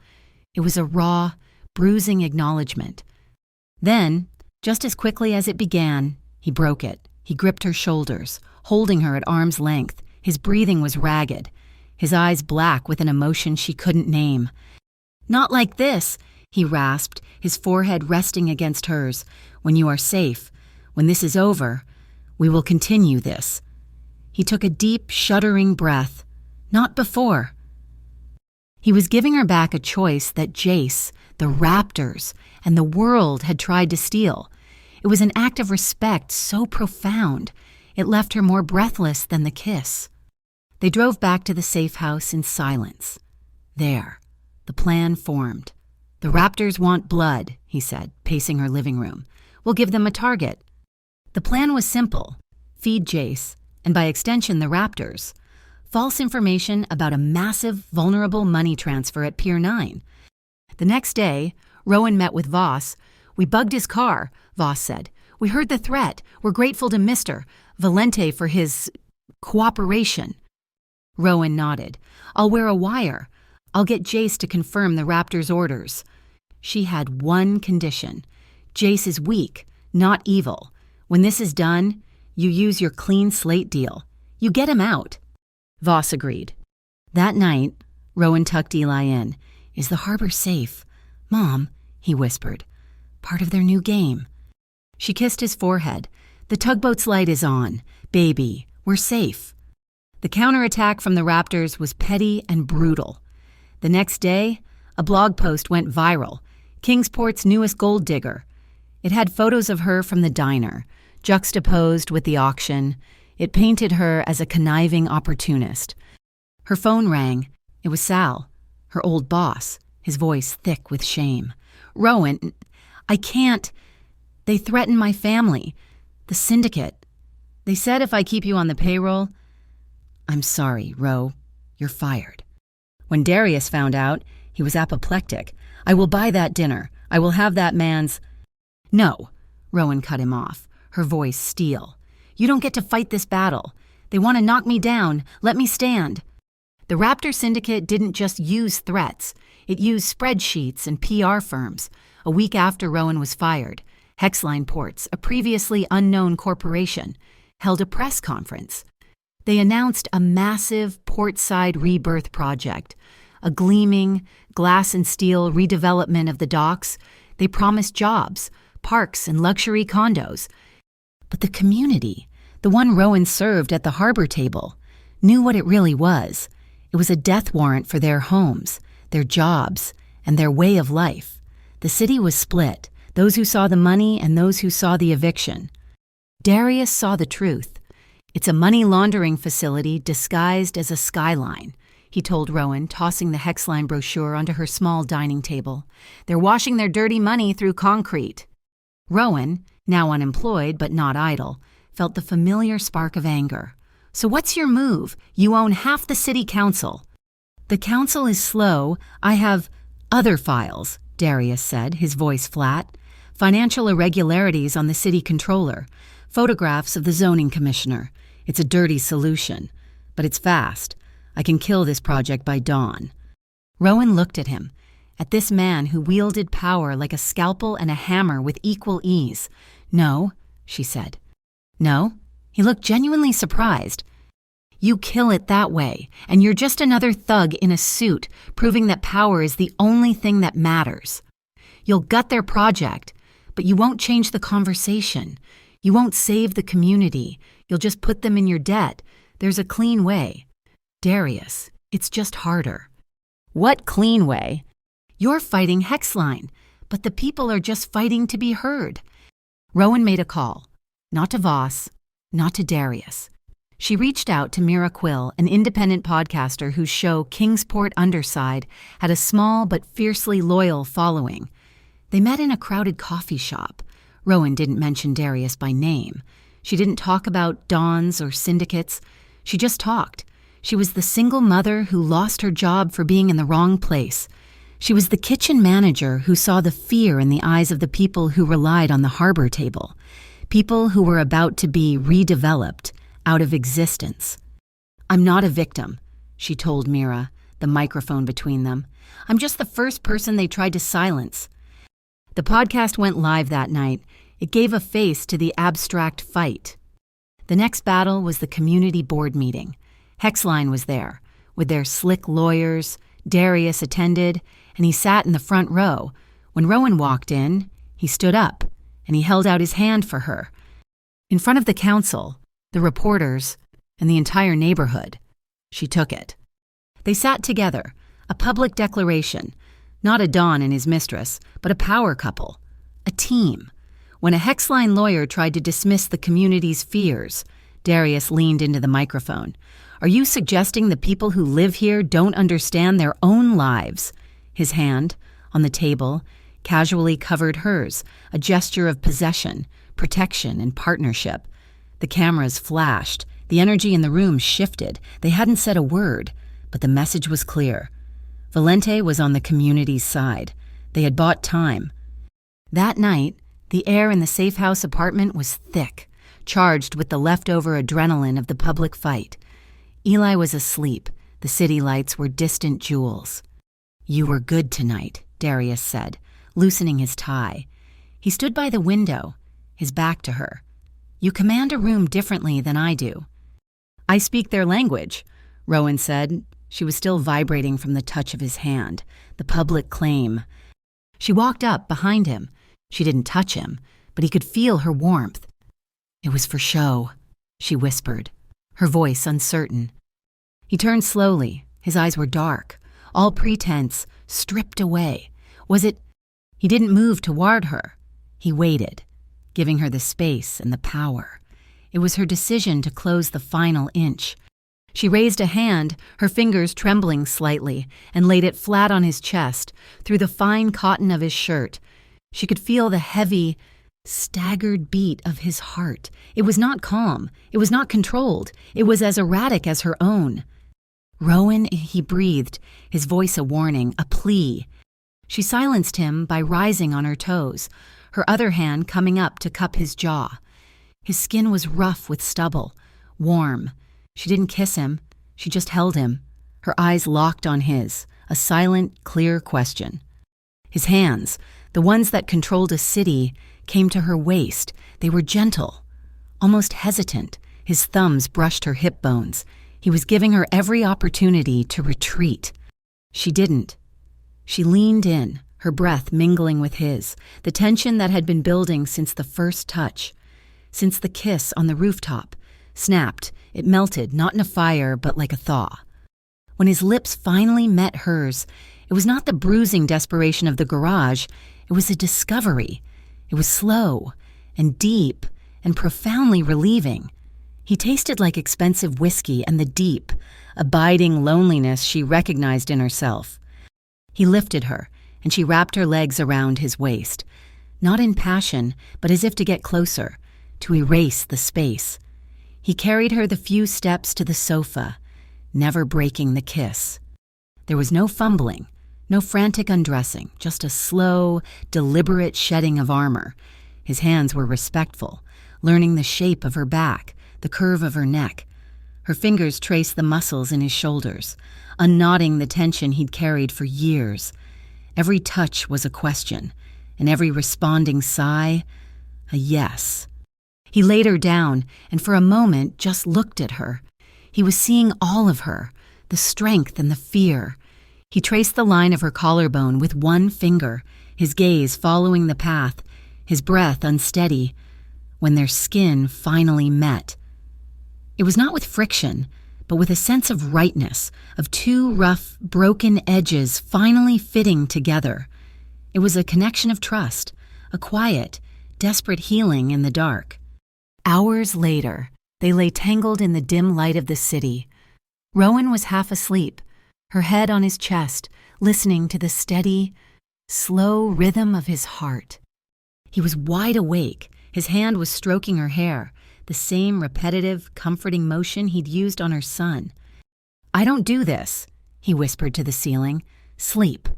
It was a raw, bruising acknowledgement. Then, just as quickly as it began, he broke it. He gripped her shoulders, holding her at arm's length. His breathing was ragged. his eyes black with an emotion she couldn't name. "Not like this," he rasped, his forehead resting against hers. "When you are safe, when this is over, we will continue this." He took a deep, shuddering breath. Not before. He was giving her back a choice that Jace, the Raptors, and the world had tried to steal. It was an act of respect so profound, it left her more breathless than the kiss. They drove back to the safe house in silence. There, the plan formed. "The Raptors want blood," he said, pacing her living room. "We'll give them a target." The plan was simple. Feed Jace, and by extension the Raptors, false information about a massive, vulnerable money transfer at Pier 9. The next day, Rowan met with Voss. "We bugged his car," Voss said. "We heard the threat. We're grateful to Mr. Valente for his cooperation." Rowan nodded. "I'll wear a wire. I'll get Jace to confirm the Raptors' orders." She had one condition. "Jace is weak, not evil. When this is done, you use your clean slate deal. You get him out." Voss agreed. That night, Rowan tucked Eli in. "Is the harbor safe?" "Mom," he whispered. "Part of their new game." She kissed his forehead. "The tugboat's light is on. Baby, we're safe." The counterattack from the Raptors was petty and brutal. The next day, a blog post went viral. Kingsport's newest gold digger. It had photos of her from the diner, juxtaposed with the auction. It painted her as a conniving opportunist. Her phone rang. It was Sal, her old boss, his voice thick with shame. "Rowan, I can't. They threaten my family. The syndicate. They said if I keep you on the payroll..." "I'm sorry, Ro. You're fired." When Darius found out, he was apoplectic. "I will buy that dinner. I will have that man's..." "No," Rowan cut him off, her voice steel. "You don't get to fight this battle. They want to knock me down. Let me stand." The Raptor Syndicate didn't just use threats. It used spreadsheets and PR firms. A week after Rowan was fired, Hexline Ports, a previously unknown corporation, held a press conference. They announced a massive portside rebirth project, a gleaming, glass and steel redevelopment of the docks. They promised jobs, parks, and luxury condos. But the community, the one Rowan served at the harbor table, knew what it really was. It was a death warrant for their homes, their jobs, and their way of life. The city was split, those who saw the money and those who saw the eviction. Darius saw the truth. "It's a money laundering facility disguised as a skyline," he told Rowan, tossing the Hexline brochure onto her small dining table. "They're washing their dirty money through concrete." Rowan, now unemployed but not idle, felt the familiar spark of anger. "So what's your move? You own half the city council." "The council is slow. I have other files," Darius said, his voice flat. "Financial irregularities on the city controller. Photographs of the zoning commissioner. It's a dirty solution, but it's fast. I can kill this project by dawn." Rowan looked at him, at this man who wielded power like a scalpel and a hammer with equal ease. "No," she said. "No?" He looked genuinely surprised. "You kill it that way, and you're just another thug in a suit, proving that power is the only thing that matters. You'll gut their project, but you won't change the conversation. You won't save the community. You'll just put them in your debt. There's a clean way. Darius, it's just harder." "What clean way?" "You're fighting Hexline, but the people are just fighting to be heard." Rowan made a call. Not to Voss, not to Darius. She reached out to Mira Quill, an independent podcaster whose show Kingsport Underside had a small but fiercely loyal following. They met in a crowded coffee shop. Rowan didn't mention Darius by name. She didn't talk about dons or syndicates. She just talked. She was the single mother who lost her job for being in the wrong place. She was the kitchen manager who saw the fear in the eyes of the people who relied on the harbor table. People who were about to be redeveloped, out of existence. "I'm not a victim," she told Mira, the microphone between them. "I'm just the first person they tried to silence." The podcast went live that night. It gave a face to the abstract fight. The next battle was the community board meeting. Hexline was there, with their slick lawyers. Darius attended, and he sat in the front row. When Rowan walked in, he stood up, and he held out his hand for her. In front of the council, the reporters, and the entire neighborhood, she took it. They sat together, a public declaration, not a Don and his mistress, but a power couple, a team. When a Hexline lawyer tried to dismiss the community's fears, Darius leaned into the microphone. "Are you suggesting the people who live here don't understand their own lives?" His hand, on the table, casually covered hers, a gesture of possession, protection, and partnership. The cameras flashed. The energy in the room shifted. They hadn't said a word, but the message was clear. Valente was on the community's side. They had bought time. That night, the air in the safe house apartment was thick, charged with the leftover adrenaline of the public fight. Eli was asleep. The city lights were distant jewels. "You were good tonight," Darius said, loosening his tie. He stood by the window, his back to her. "You command a room differently than I do." "I speak their language," Rowan said. She was still vibrating from the touch of his hand, the public claim. She walked up behind him. She didn't touch him, but he could feel her warmth. "It was for show," she whispered, her voice uncertain. He turned slowly. His eyes were dark, all pretense stripped away. Was it? He didn't move toward her. He waited, giving her the space and the power. It was her decision to close the final inch. She raised a hand, her fingers trembling slightly, and laid it flat on his chest, through the fine cotton of his shirt. She could feel the heavy, staggered beat of his heart. It was not calm. It was not controlled. It was as erratic as her own. "Rowan," he breathed, his voice a warning, a plea. She silenced him by rising on her toes, her other hand coming up to cup his jaw. His skin was rough with stubble, warm. She didn't kiss him. She just held him, her eyes locked on his, a silent, clear question. His hands, the ones that controlled a city, came to her waist. They were gentle, almost hesitant. His thumbs brushed her hip bones. He was giving her every opportunity to retreat. She didn't. She leaned in, her breath mingling with his, the tension that had been building since the first touch, since the kiss on the rooftop. Snapped, it melted, not in a fire, but like a thaw. When his lips finally met hers, it was not the bruising desperation of the garage, it was a discovery. It was slow and deep and profoundly relieving. He tasted like expensive whiskey and the deep, abiding loneliness she recognized in herself. He lifted her, and she wrapped her legs around his waist, not in passion, but as if to get closer, to erase the space. He carried her the few steps to the sofa, never breaking the kiss. There was no fumbling, no frantic undressing, just a slow, deliberate shedding of armor. His hands were respectful, learning the shape of her back, the curve of her neck. Her fingers traced the muscles in his shoulders, unknotting the tension he'd carried for years. Every touch was a question, and every responding sigh, a yes. He laid her down, and for a moment just looked at her. He was seeing all of her, the strength and the fear. He traced the line of her collarbone with one finger, his gaze following the path, his breath unsteady. When their skin finally met, it was not with friction, but with a sense of rightness, of two rough, broken edges finally fitting together. It was a connection of trust, a quiet, desperate healing in the dark. Hours later, they lay tangled in the dim light of the city. Rowan was half asleep, her head on his chest, listening to the steady, slow rhythm of his heart. He was wide awake. His hand was stroking her hair, the same repetitive, comforting motion he'd used on her son. "I don't do this," he whispered to the ceiling. "Sleep."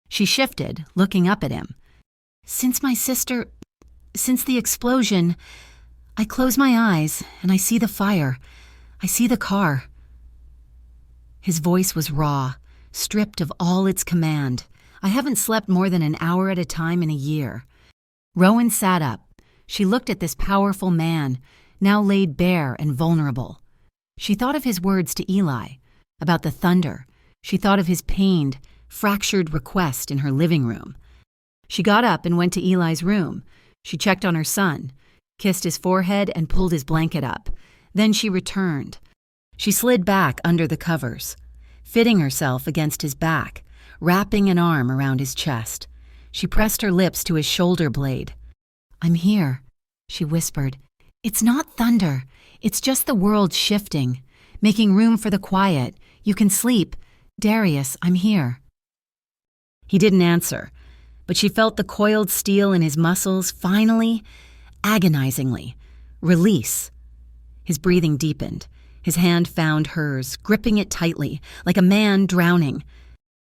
She shifted, looking up at him. Since the explosion, I close my eyes and I see the fire. I see the car." His voice was raw, stripped of all its command. "I haven't slept more than an hour at a time in a year." Rowan sat up. She looked at this powerful man, now laid bare and vulnerable. She thought of his words to Eli. about the thunder. She thought of his pained, fractured request in her living room. She got up and went to Eli's room. She checked on her son, kissed his forehead and pulled his blanket up. Then she returned. She slid back under the covers, fitting herself against his back, wrapping an arm around his chest. She pressed her lips to his shoulder blade. "I'm here," she whispered. "It's not thunder. It's just the world shifting, making room for the quiet. You can sleep. Darius, I'm here." He didn't answer, but she felt the coiled steel in his muscles finally, agonizingly, release. His breathing deepened. His hand found hers, gripping it tightly, like a man drowning.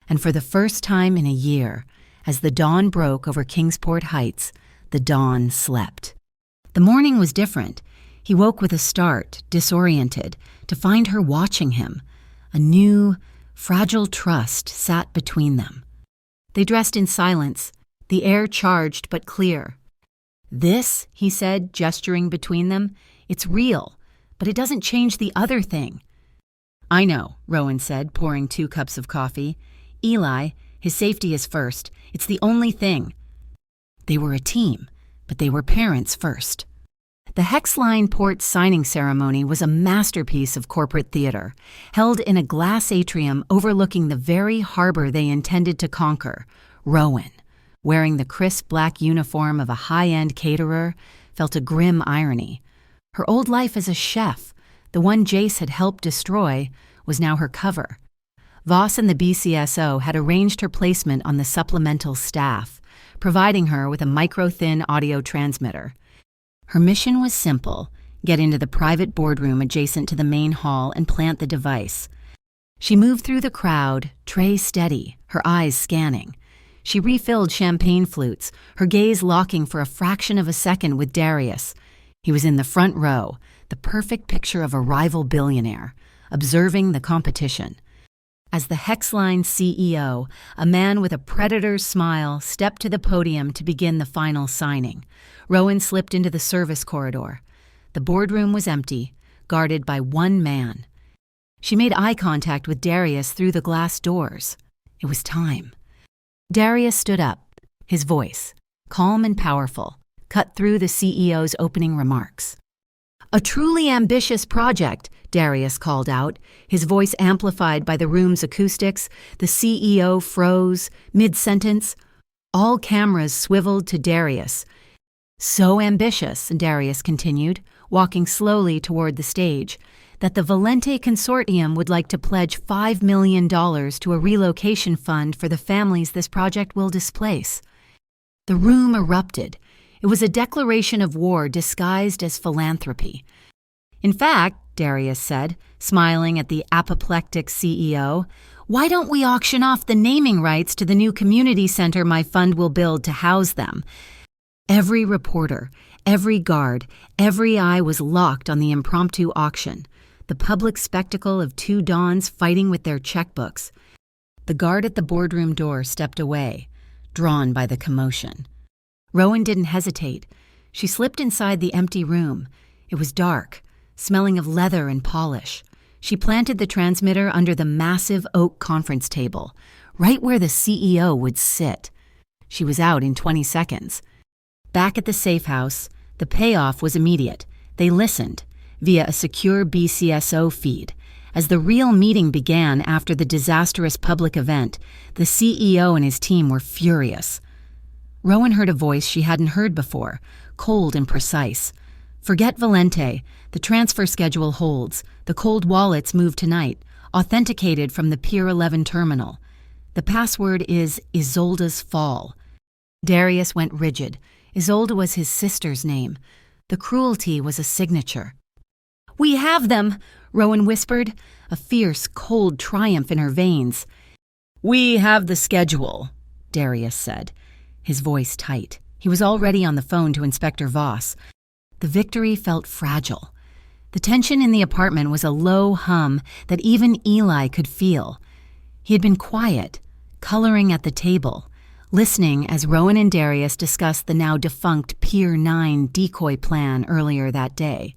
And for the first time in a year, as the dawn broke over Kingsport Heights, the dawn slept. The morning was different. He woke with a start, disoriented, to find her watching him. A new, fragile trust sat between them. They dressed in silence, the air charged but clear. "This," he said, gesturing between them, "it's real, but it doesn't change the other thing." "I know," Rowan said, pouring 2 cups of coffee. "Eli, his safety is first. It's the only thing." They were a team, but they were parents first. The Hexline Port signing ceremony was a masterpiece of corporate theater, held in a glass atrium overlooking the very harbor they intended to conquer. Rowan, wearing the crisp black uniform of a high-end caterer, felt a grim irony. Her old life as a chef, the one Jace had helped destroy, was now her cover. Voss and the BCSO had arranged her placement on the supplemental staff, providing her with a micro-thin audio transmitter. Her mission was simple: get into the private boardroom adjacent to the main hall and plant the device. She moved through the crowd, tray steady, her eyes scanning. She refilled champagne flutes, her gaze locking for a fraction of a second with Darius. He was in the front row, the perfect picture of a rival billionaire, observing the competition. As the Hexline CEO, a man with a predator's smile stepped to the podium to begin the final signing. Rowan slipped into the service corridor. The boardroom was empty, guarded by one man. She made eye contact with Darius through the glass doors. It was time. Darius stood up, his voice, calm and powerful, cut through the CEO's opening remarks. "A truly ambitious project," Darius called out, his voice amplified by the room's acoustics. The CEO froze, mid-sentence. All cameras swiveled to Darius. "So ambitious," Darius continued, walking slowly toward the stage, "that the Valente Consortium would like to pledge $5 million to a relocation fund for the families this project will displace." The room erupted. It was a declaration of war disguised as philanthropy. "In fact," Darius said, smiling at the apoplectic CEO, "why don't we auction off the naming rights to the new community center my fund will build to house them?" Every reporter, every guard, every eye was locked on the impromptu auction, the public spectacle of 2 dons fighting with their checkbooks. The guard at the boardroom door stepped away, drawn by the commotion. Rowan didn't hesitate. She slipped inside the empty room. It was dark, smelling of leather and polish. She planted the transmitter under the massive oak conference table, right where the CEO would sit. She was out in 20 seconds. Back at the safe house, the payoff was immediate. They listened, via a secure BCSO feed. As the real meeting began after the disastrous public event, the CEO and his team were furious. Rowan heard a voice she hadn't heard before, cold and precise. "Forget Valente. The transfer schedule holds. The cold wallets move tonight, authenticated from the Pier 11 terminal. The password is Isolda's Fall." Darius went rigid. Isolde was his sister's name. The cruelty was a signature. "We have them," Rowan whispered, a fierce, cold triumph in her veins. "We have the schedule," Darius said, his voice tight. He was already on the phone to Inspector Voss. The victory felt fragile. The tension in the apartment was a low hum that even Eli could feel. He had been quiet, coloring at the table, listening as Rowan and Darius discussed the now defunct Pier 9 decoy plan earlier that day.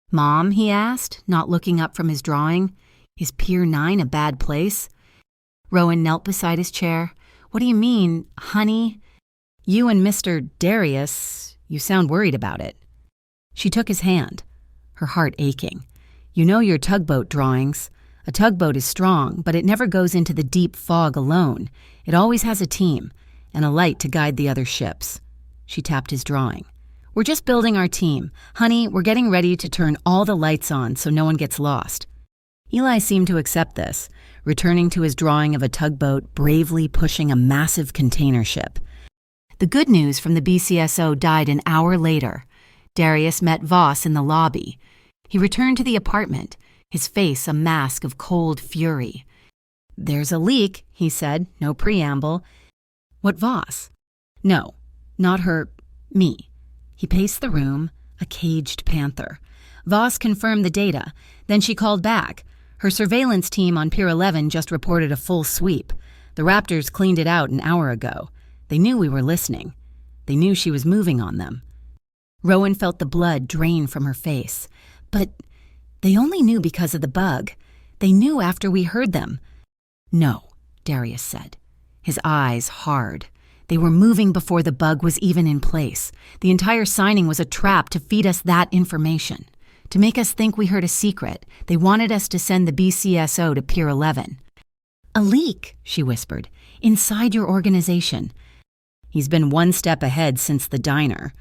"Mom," he asked, not looking up from his drawing. Is Pier 9 a bad place? Rowan knelt beside his chair. What do you mean, honey? You and Mr. Darius, you sound worried about it. She took his hand, her heart aching. You know your tugboat drawings. A tugboat is strong, but it never goes into the deep fog alone. It always has a team, and a light to guide the other ships. She tapped his drawing. We're just building our team. Honey, we're getting ready to turn all the lights on so no one gets lost. Eli seemed to accept this, returning to his drawing of a tugboat bravely pushing a massive container ship. The good news from the BCSO died an hour later. Darius met Voss in the lobby. He returned to the apartment, his face a mask of cold fury. There's a leak, he said, no preamble. What Voss? No, not her, me. He paced the room, a caged panther. Voss confirmed the data. Then she called back. Her surveillance team on Pier 11 just reported a full sweep. The Raptors cleaned it out an hour ago. They knew we were listening. They knew she was moving on them. Rowan felt the blood drain from her face. But they only knew because of the bug. They knew after we heard them. No, Darius said, his eyes hard. They were moving before the bug was even in place. The entire signing was a trap to feed us that information. To make us think we heard a secret, they wanted us to send the BCSO to Pier 11. A leak, she whispered, inside your organization. He's been one step ahead since the diner.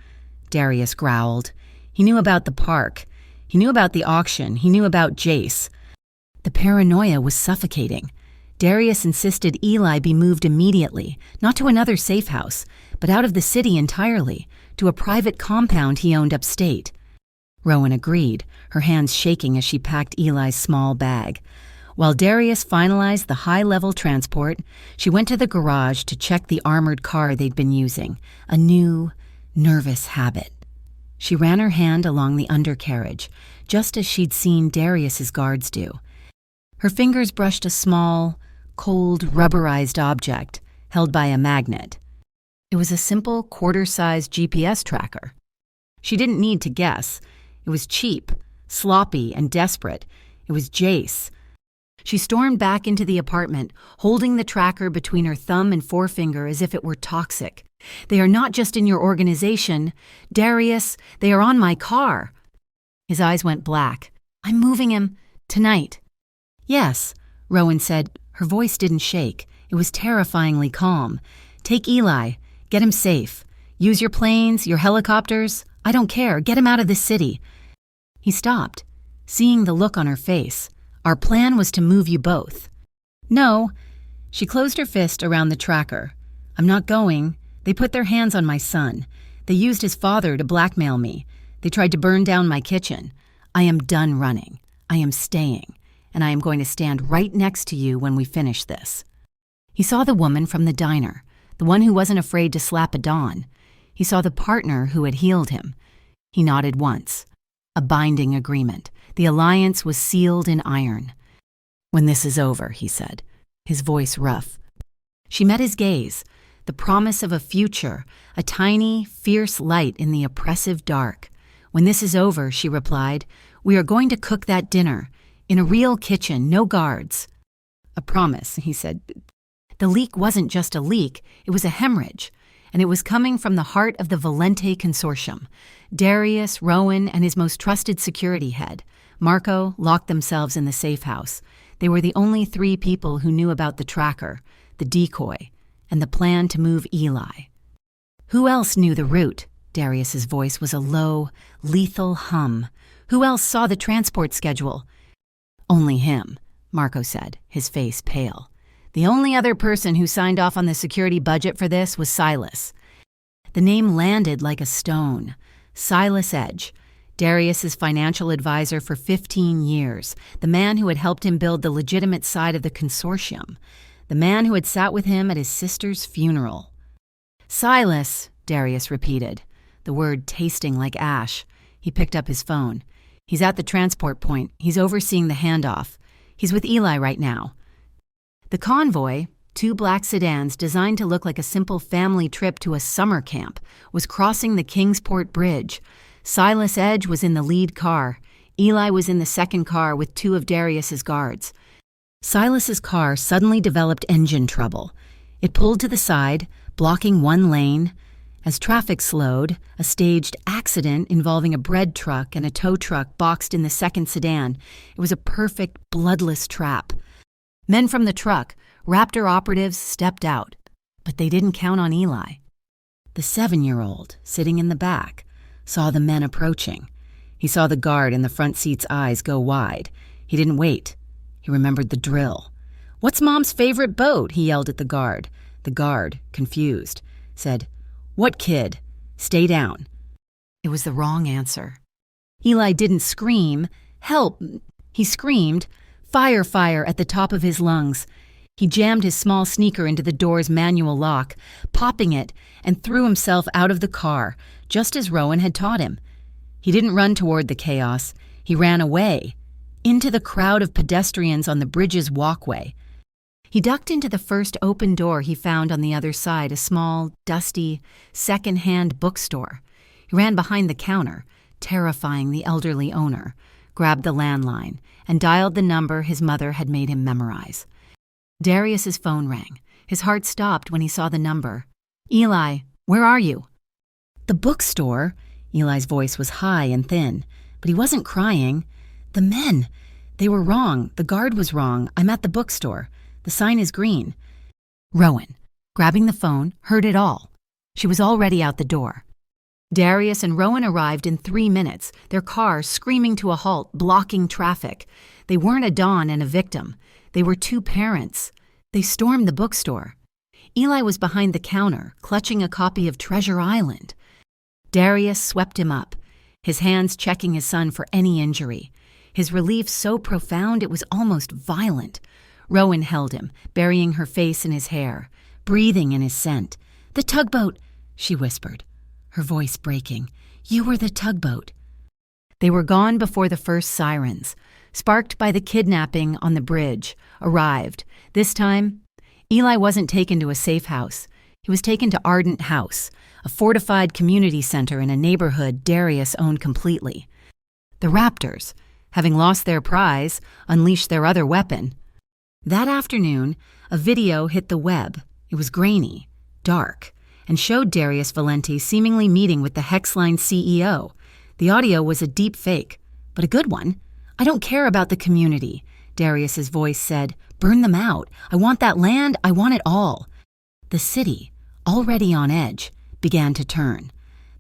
Darius growled. He knew about the park. He knew about the auction. He knew about Jace. The paranoia was suffocating. Darius insisted Eli be moved immediately, not to another safe house, but out of the city entirely, to a private compound he owned upstate. Rowan agreed, her hands shaking as she packed Eli's small bag. While Darius finalized the high-level transport, she went to the garage to check the armored car they'd been using, a new, nervous habit. She ran her hand along the undercarriage, just as she'd seen Darius's guards do. Her fingers brushed a small, cold, rubberized object held by a magnet. It was a simple quarter-sized GPS tracker. She didn't need to guess. It was cheap, sloppy, and desperate. It was Jace. She stormed back into the apartment, holding the tracker between her thumb and forefinger as if it were toxic. They are not just in your organization. Darius, they are on my car. His eyes went black. I'm moving him tonight. Yes, Rowan said. Her voice didn't shake. It was terrifyingly calm. Take Eli. Get him safe. Use your planes, your helicopters. I don't care. Get him out of this city. He stopped, seeing the look on her face. Our plan was to move you both. No. She closed her fist around the tracker. I'm not going. They put their hands on my son. They used his father to blackmail me. They tried to burn down my kitchen. I am done running. I am staying. And I am going to stand right next to you when we finish this. He saw the woman from the diner, the one who wasn't afraid to slap a Don. He saw the partner who had healed him. He nodded once. A binding agreement. The alliance was sealed in iron. When this is over, he said, his voice rough. She met his gaze, the promise of a future, a tiny, fierce light in the oppressive dark. When this is over, she replied, we are going to cook that dinner, in a real kitchen, no guards. A promise, he said. The leak wasn't just a leak, it was a hemorrhage. And it was coming from the heart of the Valente Consortium. Darius, Rowan, and his most trusted security head, Marco, locked themselves in the safe house. They were the only 3 people who knew about the tracker, the decoy, and the plan to move Eli. Who else knew the route? Darius's voice was a low, lethal hum. Who else saw the transport schedule? Only him, Marco said, his face pale. The only other person who signed off on the security budget for this was Silas. The name landed like a stone. Silas Edge, Darius's financial advisor for 15 years, the man who had helped him build the legitimate side of the consortium, the man who had sat with him at his sister's funeral. Silas, Darius repeated, the word tasting like ash. He picked up his phone. He's at the transport point. He's overseeing the handoff. He's with Eli right now. The convoy, 2 black sedans designed to look like a simple family trip to a summer camp, was crossing the Kingsport Bridge. Silas Edge was in the lead car. Eli was in the second car with 2 of Darius's guards. Silas's car suddenly developed engine trouble. It pulled to the side, blocking one lane. As traffic slowed, a staged accident involving a bread truck and a tow truck boxed in the second sedan. It was a perfect, bloodless trap. Men from the truck, Raptor operatives, stepped out, but they didn't count on Eli. The 7-year-old, sitting in the back, saw the men approaching. He saw the guard in the front seat's eyes go wide. He didn't wait. He remembered the drill. "What's Mom's favorite boat?" he yelled at the guard. The guard, confused, said, "What kid? Stay down." It was the wrong answer. Eli didn't scream, "Help!" He screamed, "Fire, fire," at the top of his lungs. He jammed his small sneaker into the door's manual lock, popping it, and threw himself out of the car, just as Rowan had taught him. He didn't run toward the chaos. He ran away, into the crowd of pedestrians on the bridge's walkway. He ducked into the first open door he found on the other side, a small, dusty, second-hand bookstore. He ran behind the counter, terrifying the elderly owner, grabbed the landline, and dialed the number his mother had made him memorize. Darius's phone rang. His heart stopped when he saw the number. "Eli, where are you?" "The bookstore." Eli's voice was high and thin, but he wasn't crying. "The men, they were wrong. The guard was wrong. I'm at the bookstore. The sign is green." Rowan, grabbing the phone, heard it all. She was already out the door. Darius and Rowan arrived in 3 minutes, their car screaming to a halt, blocking traffic. They weren't a Dawn and a victim. They were 2 parents. They stormed the bookstore. Eli was behind the counter, clutching a copy of Treasure Island. Darius swept him up, his hands checking his son for any injury. His relief so profound it was almost violent. Rowan held him, burying her face in his hair, breathing in his scent. "The tugboat," she whispered, her voice breaking. "You were the tugboat." They were gone before the first sirens, sparked by the kidnapping on the bridge, arrived. This time, Eli wasn't taken to a safe house. He was taken to Ardent House, a fortified community center in a neighborhood Darius owned completely. The Raptors, having lost their prize, unleashed their other weapon. That afternoon, a video hit the web. It was grainy, dark, and showed Darius Valenti seemingly meeting with the Hexline CEO. The audio was a deep fake, but a good one. "I don't care about the community," Darius's voice said. "Burn them out. I want that land. I want it all." The city, already on edge, began to turn.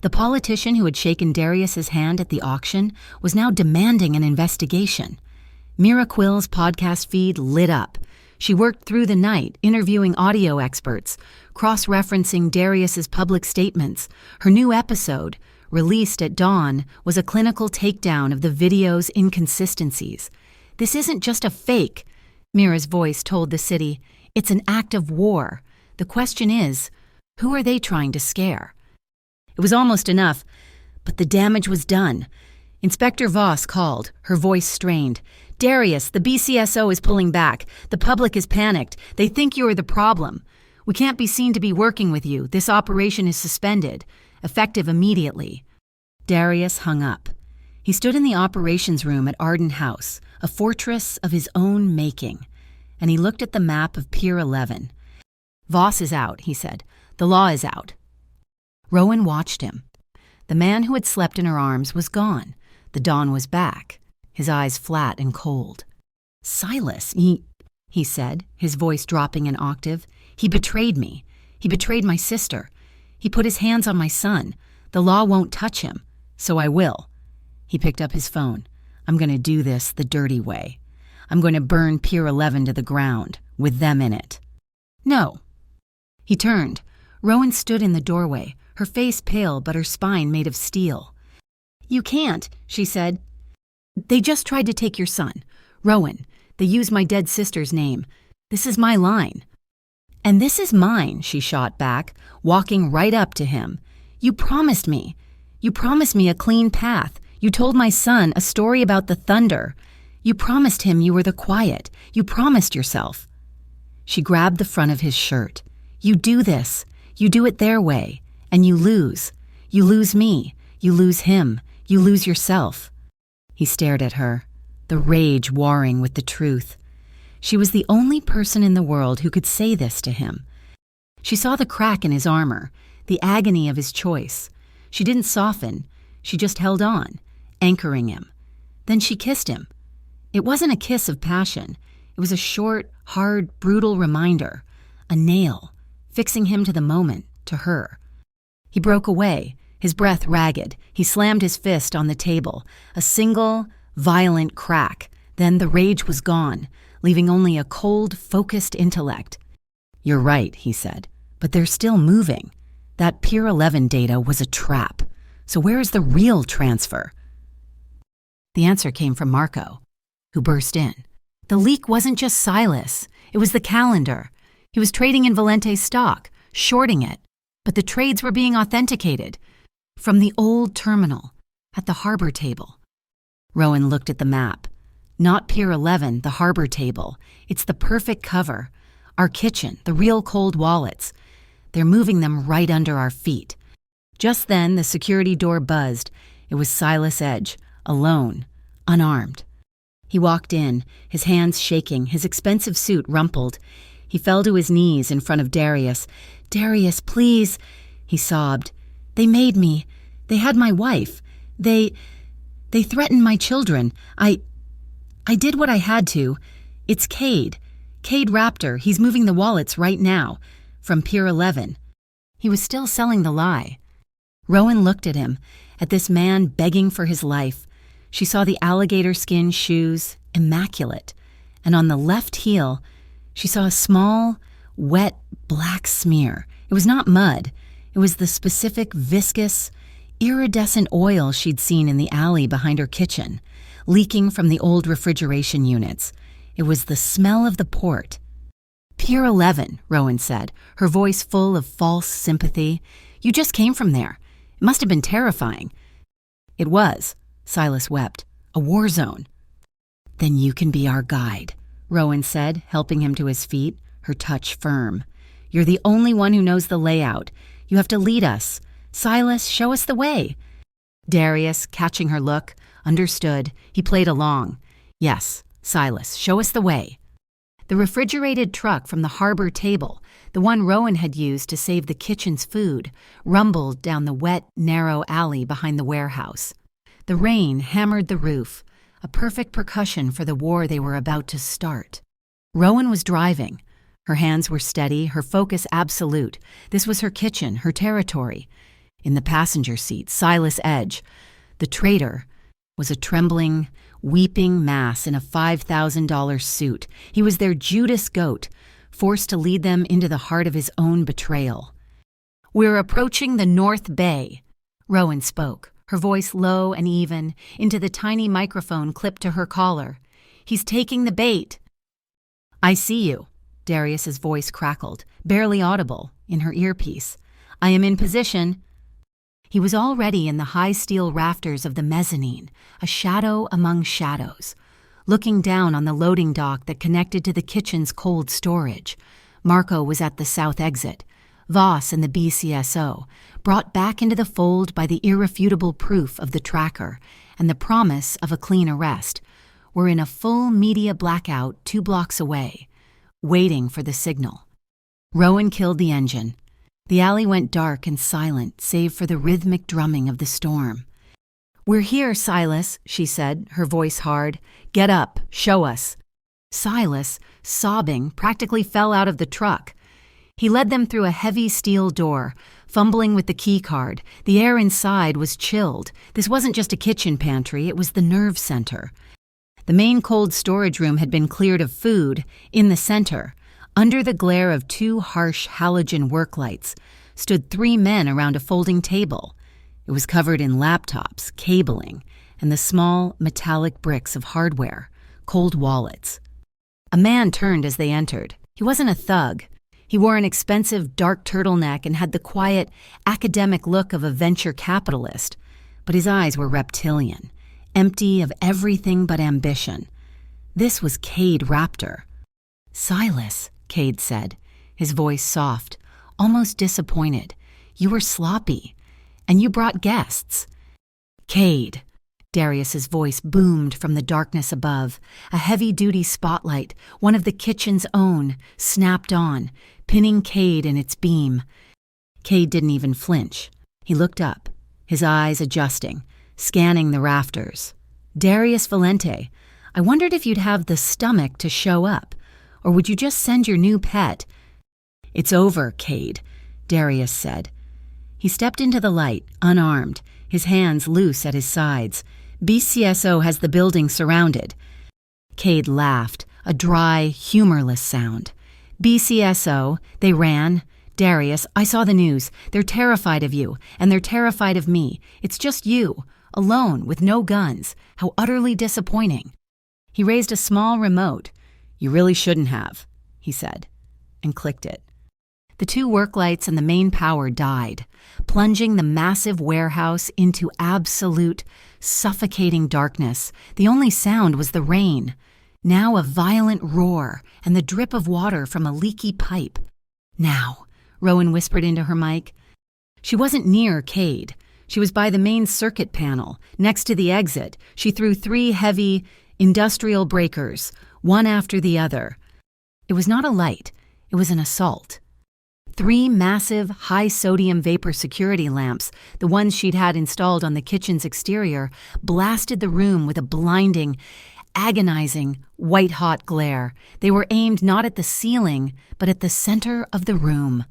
The politician who had shaken Darius's hand at the auction was now demanding an investigation. Mira Quill's podcast feed lit up. She worked through the night, interviewing audio experts, cross-referencing Darius's public statements. Her new episode, released at dawn, was a clinical takedown of the video's inconsistencies. "This isn't just a fake," Mira's voice told the city. "It's an act of war. The question is, who are they trying to scare?" It was almost enough, but the damage was done. Inspector Voss called, her voice strained. "Darius, the BCSO is pulling back. The public is panicked. They think you are the problem. We can't be seen to be working with you. This operation is suspended, effective immediately." Darius hung up. He stood in the operations room at Ardent House, a fortress of his own making, and he looked at the map of Pier 11. "Voss is out," he said. "The law is out." Rowan watched him. The man who had slept in her arms was gone. The Dawn was back, his eyes flat and cold. "Silas, he said, his voice dropping an octave. "He betrayed me. He betrayed my sister. He put his hands on my son. The law won't touch him, so I will." He picked up his phone. "I'm going to do this the dirty way. I'm going to burn Pier 11 to the ground, with them in it." "No." He turned. Rowan stood in the doorway, her face pale but her spine made of steel. "You can't," she said. "They just tried to take your son. Rowan, they used my dead sister's name. This is my line." "And this is mine," she shot back, walking right up to him. "You promised me. You promised me a clean path. You told my son a story about the thunder. You promised him you were the quiet. You promised yourself." She grabbed the front of his shirt. "You do this. You do it their way. And you lose. You lose me. You lose him. You lose yourself." He stared at her, the rage warring with the truth. She was the only person in the world who could say this to him. She saw the crack in his armor, the agony of his choice. She didn't soften, she just held on, anchoring him. Then she kissed him. It wasn't a kiss of passion. It was a short, hard, brutal reminder, a nail, fixing him to the moment, to her. He broke away, his breath ragged. He slammed his fist on the table, a single, violent crack. Then the rage was gone, leaving only a cold, focused intellect. "You're right," he said, "but they're still moving. That Pier 11 data was a trap. So where is the real transfer?" The answer came from Marco, who burst in. The leak wasn't just Silas. It was the calendar. He was trading in Valente's stock, shorting it. But the trades were being authenticated from the old terminal at the harbor table. Rowan looked at the map. Not Pier 11, the harbor table. It's the perfect cover. Our kitchen, the real cold wallets. They're moving them right under our feet. Just then, the security door buzzed. It was Silas Edge, alone, unarmed. He walked in, his hands shaking, his expensive suit rumpled. He fell to his knees in front of Darius. "Darius, please," he sobbed. "They made me. They had my wife. They threatened my children. I did what I had to. It's Cade. Cade Raptor. He's moving the wallets right now. From Pier 11. He was still selling the lie. Rowan looked at him, at this man begging for his life. She saw the alligator skin shoes, immaculate, and on the left heel, she saw a small, wet, black smear. It was not mud. It was the specific viscous, iridescent oil she'd seen in the alley behind her kitchen, leaking from the old refrigeration units. It was the smell of the port. "Pier 11, Rowan said, her voice full of false sympathy. "You just came from there. It must have been terrifying." "It was," Silas wept. "A war zone." "Then you can be our guide," Rowan said, helping him to his feet, her touch firm. "You're the only one who knows the layout. You have to lead us. Silas, show us the way." Darius, catching her look, understood. He played along. "Yes, Silas, show us the way." The refrigerated truck from the harbor table, the one Rowan had used to save the kitchen's food, rumbled down the wet, narrow alley behind the warehouse. The rain hammered the roof, a perfect percussion for the war they were about to start. Rowan was driving. Her hands were steady, her focus absolute. This was her kitchen, her territory. In the passenger seat, Silas Edge, the traitor, was a trembling, weeping mass in a $5,000 suit. He was their Judas goat, forced to lead them into the heart of his own betrayal. "We're approaching the North Bay," Rowan spoke, her voice low and even, into the tiny microphone clipped to her collar. "He's taking the bait." "I see you," Darius's voice crackled, barely audible, in her earpiece. "I am in position." He was already in the high steel rafters of the mezzanine, a shadow among shadows, looking down on the loading dock that connected to the kitchen's cold storage. Marco was at the south exit. Voss and the BCSO, brought back into the fold by the irrefutable proof of the tracker and the promise of a clean arrest, were in a full media blackout 2 blocks away, waiting for the signal. Rowan killed the engine. The alley went dark and silent, save for the rhythmic drumming of the storm. "We're here, Silas," she said, her voice hard. "Get up, show us." Silas, sobbing, practically fell out of the truck. He led them through a heavy steel door, fumbling with the key card. The air inside was chilled. This wasn't just a kitchen pantry, it was the nerve center. The main cold storage room had been cleared of food. In the center, under the glare of 2 harsh halogen work lights, stood 3 men around a folding table. It was covered in laptops, cabling, and the small, metallic bricks of hardware, cold wallets. A man turned as they entered. He wasn't a thug. He wore an expensive dark turtleneck and had the quiet, academic look of a venture capitalist, but his eyes were reptilian, empty of everything but ambition. This was Cade Raptor. "Silas," Cade said, his voice soft, almost disappointed. "You were sloppy, and you brought guests." "Cade," Darius's voice boomed from the darkness above. A heavy-duty spotlight, one of the kitchen's own, snapped on, pinning Cade in its beam. Cade didn't even flinch. He looked up, his eyes adjusting, scanning the rafters. Darius Valente, I wondered if you'd have the stomach to show up, or would you just send your new pet? It's over, Cade, Darius said. He stepped into the light, unarmed, his hands loose at his sides. BCSO has the building surrounded. Cade laughed, a dry, humorless sound. BCSO, they ran. Darius, I saw the news. They're terrified of you, and they're terrified of me. It's just you, alone, with no guns. How utterly disappointing. He raised a small remote. You really shouldn't have, he said, and clicked it. The two work lights and the main power died, plunging the massive warehouse into absolute, suffocating darkness. The only sound was the rain, now a violent roar and the drip of water from a leaky pipe. Now, Rowan whispered into her mic. She wasn't near Cade. She was by the main circuit panel, next to the exit. She threw 3 heavy, industrial breakers, one after the other. It was not a light, it was an assault. 3 massive, high-sodium vapor security lamps, the ones she'd had installed on the kitchen's exterior, blasted the room with a blinding, agonizing, white-hot glare. They were aimed not at the ceiling, but at the center of the room.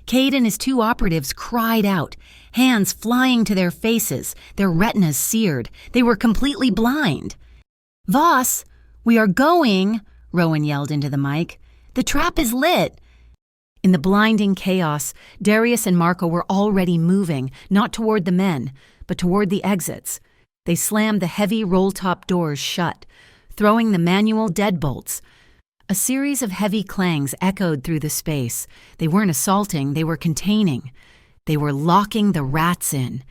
Cade and his 2 operatives cried out, hands flying to their faces, their retinas seared. They were completely blind. Voss, we are going, Rowan yelled into the mic. The trap is lit. In the blinding chaos, Darius and Marco were already moving, not toward the men, but toward the exits. They slammed the heavy roll-top doors shut, throwing the manual deadbolts. A series of heavy clangs echoed through the space. They weren't assaulting, they were containing. They were locking the rats in.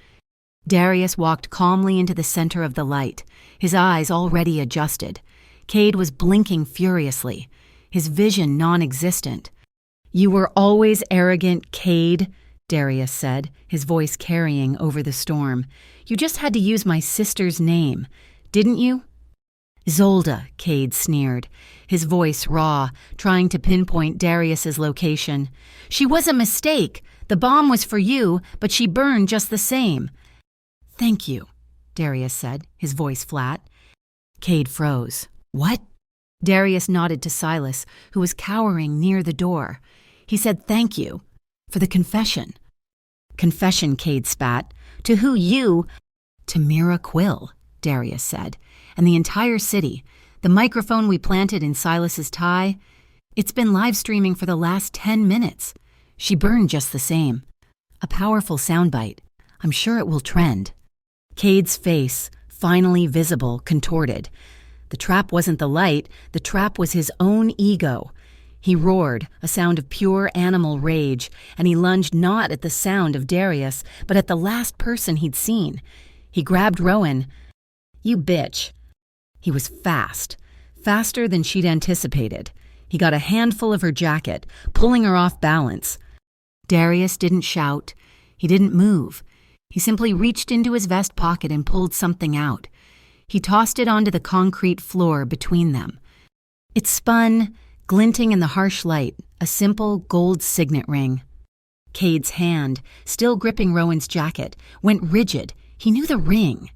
Darius walked calmly into the center of the light, his eyes already adjusted. Cade was blinking furiously, his vision non-existent. You were always arrogant, Cade, Darius said, his voice carrying over the storm. You just had to use my sister's name, didn't you? Zolda, Cade sneered, his voice raw, trying to pinpoint Darius's location. She was a mistake. The bomb was for you, but she burned just the same. Thank you, Darius said, his voice flat. Cade froze. What? Darius nodded to Silas, who was cowering near the door. He said thank you for the confession. Confession, Cade spat. To who you? To Mira Quill, Darius said. And the entire city, the microphone we planted in Silas's tie, it's been live streaming for the last 10 minutes. She burned just the same. A powerful soundbite. I'm sure it will trend. Cade's face, finally visible, contorted. The trap wasn't the light, the trap was his own ego. He roared, a sound of pure animal rage, and he lunged not at the sound of Darius, but at the last person he'd seen. He grabbed Rowan. You bitch. He was fast, faster than she'd anticipated. He got a handful of her jacket, pulling her off balance. Darius didn't shout. He didn't move. He simply reached into his vest pocket and pulled something out. He tossed it onto the concrete floor between them. It spun, glinting in the harsh light, a simple gold signet ring. Cade's hand, still gripping Rowan's jacket, went rigid. He knew the ring.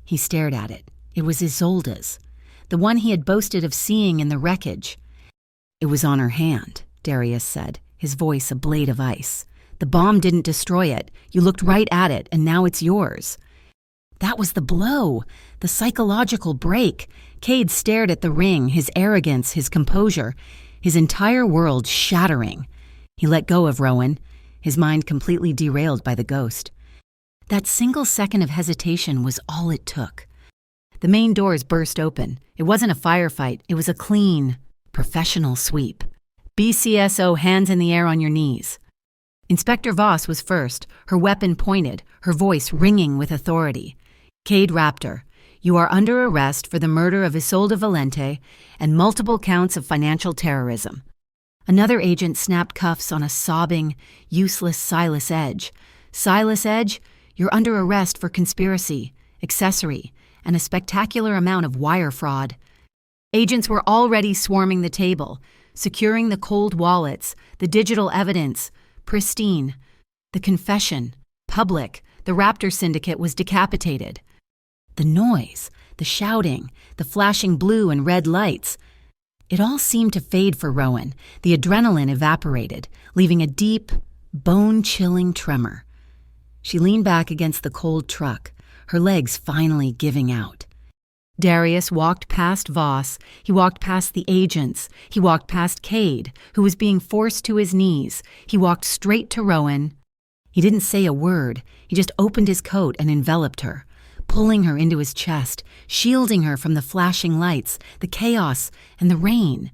He stared at it. It was Isolde's, the one he had boasted of seeing in the wreckage. It was on her hand, Darius said, his voice a blade of ice. The bomb didn't destroy it. You looked right at it, and now it's yours. That was the blow, the psychological break. Cade stared at the ring, his arrogance, his composure, his entire world shattering. He let go of Rowan, his mind completely derailed by the ghost. That single second of hesitation was all it took. The main doors burst open. It wasn't a firefight. It was a clean, professional sweep. BCSO, hands in the air on your knees. Inspector Voss was first, her weapon pointed, her voice ringing with authority. Cade Raptor, you are under arrest for the murder of Isolde Valente and multiple counts of financial terrorism. Another agent snapped cuffs on a sobbing, useless Silas Edge. Silas Edge, you're under arrest for conspiracy, accessory, and a spectacular amount of wire fraud. Agents were already swarming the table, securing the cold wallets, the digital evidence, pristine. The confession, public, the Raptor syndicate was decapitated. The noise, the shouting, the flashing blue and red lights. It all seemed to fade for Rowan. The adrenaline evaporated, leaving a deep, bone-chilling tremor. She leaned back against the cold truck, her legs finally giving out. Darius walked past Voss. He walked past the agents. He walked past Cade, who was being forced to his knees. He walked straight to Rowan. He didn't say a word. He just opened his coat and enveloped her, pulling her into his chest, shielding her from the flashing lights, the chaos, and the rain.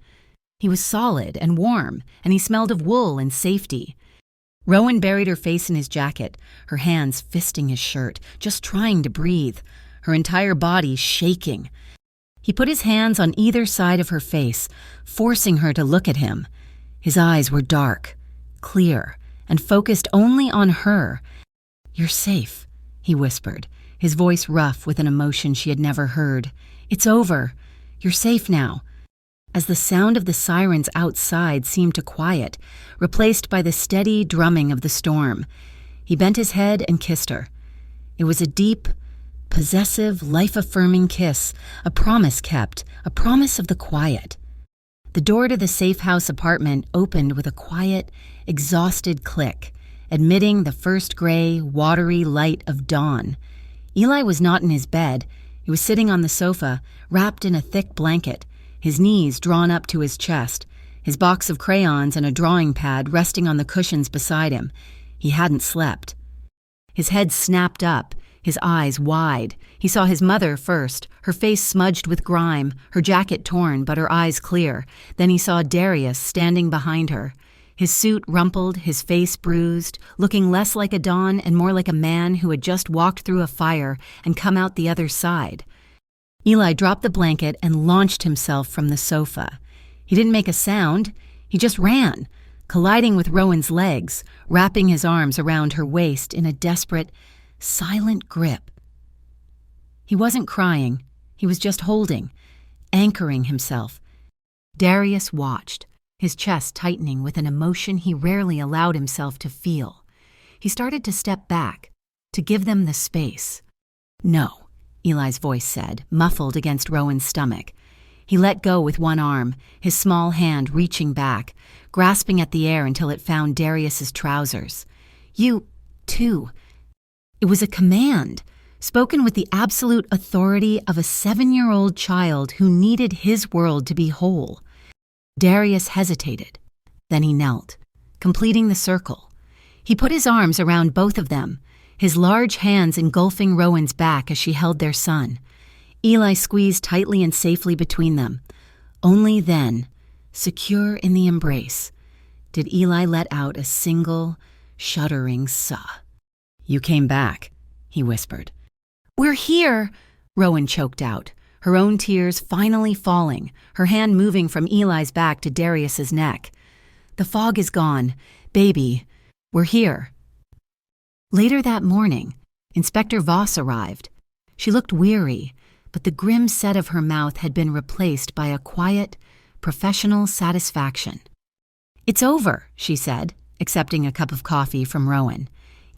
He was solid and warm, and he smelled of wool and safety. Rowan buried her face in his jacket, her hands fisting his shirt, just trying to breathe, her entire body shaking. He put his hands on either side of her face, forcing her to look at him. His eyes were dark, clear, and focused only on her. "You're safe," he whispered, his voice rough with an emotion she had never heard. "It's over. You're safe now." As the sound of the sirens outside seemed to quiet, replaced by the steady drumming of the storm, he bent his head and kissed her. It was a deep, possessive, life-affirming kiss, a promise kept, a promise of the quiet. The door to the safe house apartment opened with a quiet, exhausted click, admitting the first gray, watery light of dawn. Eli was not in his bed. He was sitting on the sofa, wrapped in a thick blanket, his knees drawn up to his chest, his box of crayons and a drawing pad resting on the cushions beside him. He hadn't slept. His head snapped up, his eyes wide. He saw his mother first, her face smudged with grime, her jacket torn but her eyes clear. Then he saw Darius standing behind her, his suit rumpled, his face bruised, looking less like a Don and more like a man who had just walked through a fire and come out the other side. Eli dropped the blanket and launched himself from the sofa. He didn't make a sound. He just ran, colliding with Rowan's legs, wrapping his arms around her waist in a desperate, silent grip. He wasn't crying. He was just holding, anchoring himself. Darius watched, his chest tightening with an emotion he rarely allowed himself to feel. He started to step back, to give them the space. "No," Eli's voice said, muffled against Rowan's stomach. He let go with one arm, his small hand reaching back, grasping at the air until it found Darius's trousers. "You, too." It was a command, spoken with the absolute authority of a 7-year-old child who needed his world to be whole. Darius hesitated. Then he knelt, completing the circle. He put his arms around both of them, his large hands engulfing Rowan's back as she held their son. Eli squeezed tightly and safely between them. Only then, secure in the embrace, did Eli let out a single, shuddering sob. "You came back," he whispered. "We're here," Rowan choked out, her own tears finally falling, her hand moving from Eli's back to Darius's neck. "The fog is gone. Baby, we're here." Later that morning, Inspector Voss arrived. She looked weary, but the grim set of her mouth had been replaced by a quiet, professional satisfaction. "It's over," she said, accepting a cup of coffee from Rowan.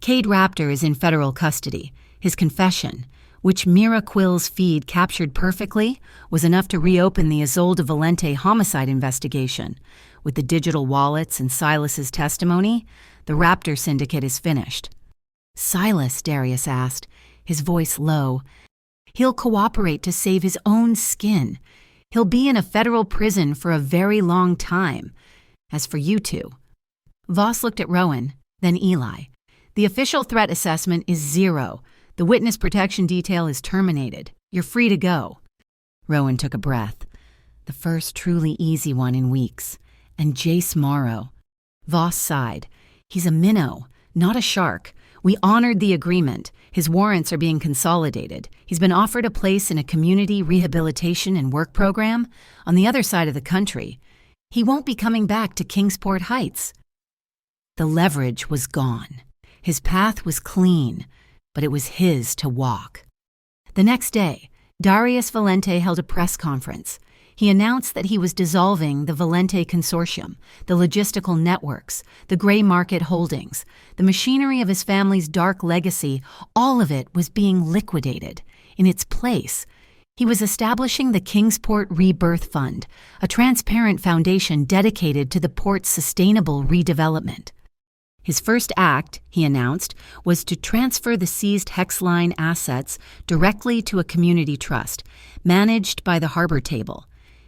"Cade Raptor is in federal custody. His confession, which Mira Quill's feed captured perfectly, was enough to reopen the Isolde Valente homicide investigation. With the digital wallets and Silas's testimony, the Raptor syndicate is finished." "Silas," Darius asked, his voice low. "He'll cooperate to save his own skin. He'll be in a federal prison for a very long time. As for you two." Voss looked at Rowan, then Eli. "The official threat assessment is 0. The witness protection detail is terminated. You're free to go." Rowan took a breath. The first truly easy one in weeks. And Jace Morrow. Voss sighed. "He's a minnow, not a shark. We honored the agreement. His warrants are being consolidated. He's been offered a place in a community rehabilitation and work program on the other side of the country. He won't be coming back to Kingsport Heights." The leverage was gone. His path was clean, but it was his to walk. The next day, Darius Valente held a press conference. He announced that he was dissolving the Valente Consortium, the logistical networks, the gray market holdings, the machinery of his family's dark legacy. All of it was being liquidated. In its place, he was establishing the Kingsport Rebirth Fund, a transparent foundation dedicated to the port's sustainable redevelopment. His first act, he announced, was to transfer the seized Hexline assets directly to a community trust, managed by the Harbor Table.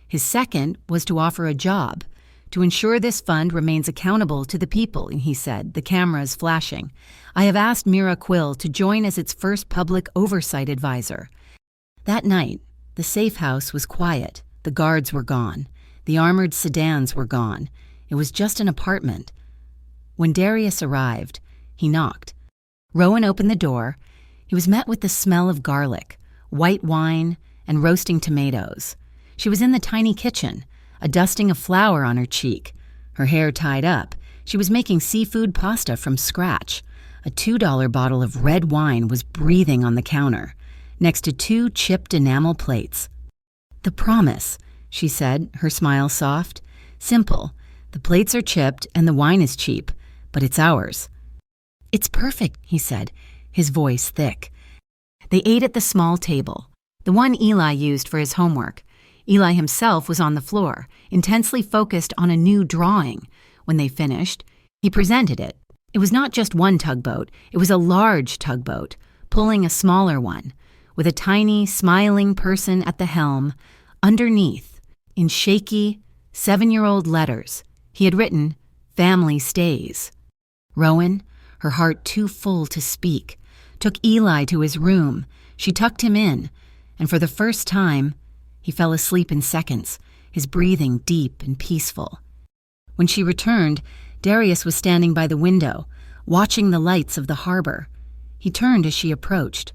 His second was to offer a job, to ensure this fund remains accountable to the people, he said, the cameras flashing. I have asked Mira Quill to join as its first public oversight advisor. That night, the safe house was quiet. The guards were gone. The armored sedans were gone. It was just an apartment. When Darius arrived, he knocked. Rowan opened the door. He was met with the smell of garlic, white wine, and roasting tomatoes. She was in the tiny kitchen, a dusting of flour on her cheek, her hair tied up. She was making seafood pasta from scratch. A $2 bottle of red wine was breathing on the counter, next to 2 chipped enamel plates. The promise, she said, her smile soft. Simple. The plates are chipped and the wine is cheap, but it's ours. It's perfect, he said, his voice thick. They ate at the small table, the one Eli used for his homework. Eli himself was on the floor, intensely focused on a new drawing. When they finished, he presented it. It was not just one tugboat, it was a large tugboat, pulling a smaller one, with a tiny, smiling person at the helm. Underneath, in shaky, 7-year-old letters, he had written, "Family Stays." Rowan, her heart too full to speak, took Eli to his room. She tucked him in, and for the first time, he fell asleep in seconds, his breathing deep and peaceful. When she returned, Darius was standing by the window, watching the lights of the harbor. He turned as she approached.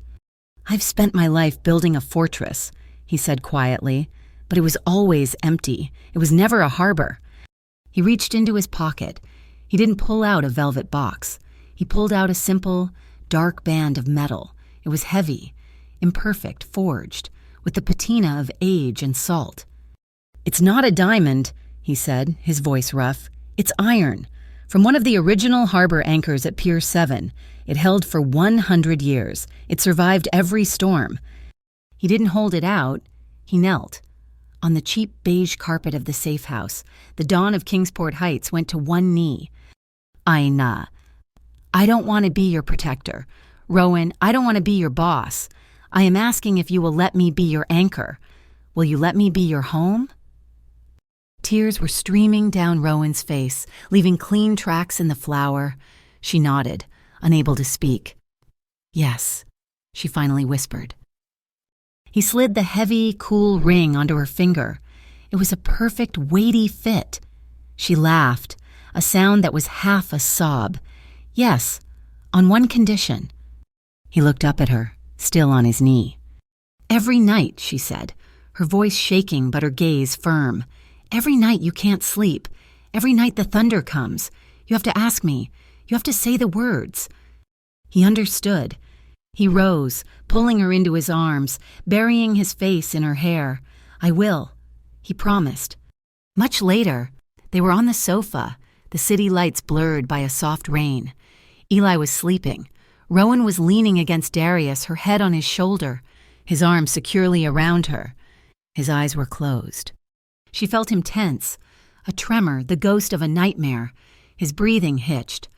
"I've spent my life building a fortress," he said quietly, "but it was always empty. It was never a harbor." He reached into his pocket. He didn't pull out a velvet box. He pulled out a simple, dark band of metal. It was heavy, imperfect, forged, with the patina of age and salt. "It's not a diamond," he said, his voice rough. "It's iron, from one of the original harbor anchors at Pier 7. It held for 100 years. It survived every storm." He didn't hold it out. He knelt. On the cheap beige carpet of the safe house, the Dawn of Kingsport Heights went to one knee. "Aina, I don't want to be your protector. Rowan, I don't want to be your boss. I am asking if you will let me be your anchor. Will you let me be your home?" Tears were streaming down Rowan's face, leaving clean tracks in the flour. She nodded, unable to speak. "Yes," she finally whispered. He slid the heavy, cool ring onto her finger. It was a perfect, weighty fit. She laughed, a sound that was half a sob. "Yes, on one condition." He looked up at her, still on his knee. "Every night," she said, her voice shaking but her gaze firm. "Every night you can't sleep. Every night the thunder comes. You have to ask me. You have to say the words." He understood. He rose, pulling her into his arms, burying his face in her hair. "I will," he promised. Much later, they were on the sofa, the city lights blurred by a soft rain. Eli was sleeping. Rowan was leaning against Darius, her head on his shoulder, his arms securely around her. His eyes were closed. She felt him tense, a tremor, the ghost of a nightmare. His breathing hitched.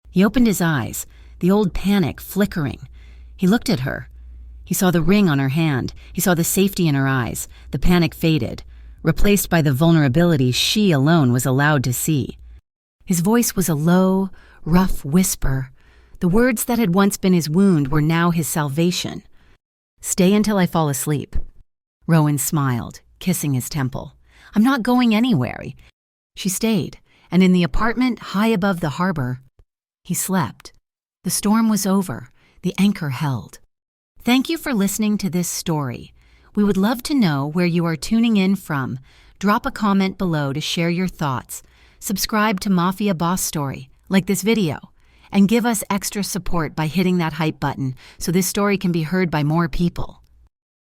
He opened his eyes, the old panic flickering. He looked at her. He saw the ring on her hand. He saw the safety in her eyes. The panic faded, replaced by the vulnerability she alone was allowed to see. His voice was a low, rough whisper. The words that had once been his wound were now his salvation. "Stay until I fall asleep." Rowan smiled, kissing his temple. "I'm not going anywhere." She stayed, and in the apartment high above the harbor, he slept. The storm was over. The anchor held. Thank you for listening to this story. We would love to know where you are tuning in from. Drop a comment below to share your thoughts. Subscribe to Mafia Boss Story, like this video, and give us extra support by hitting that hype button so this story can be heard by more people.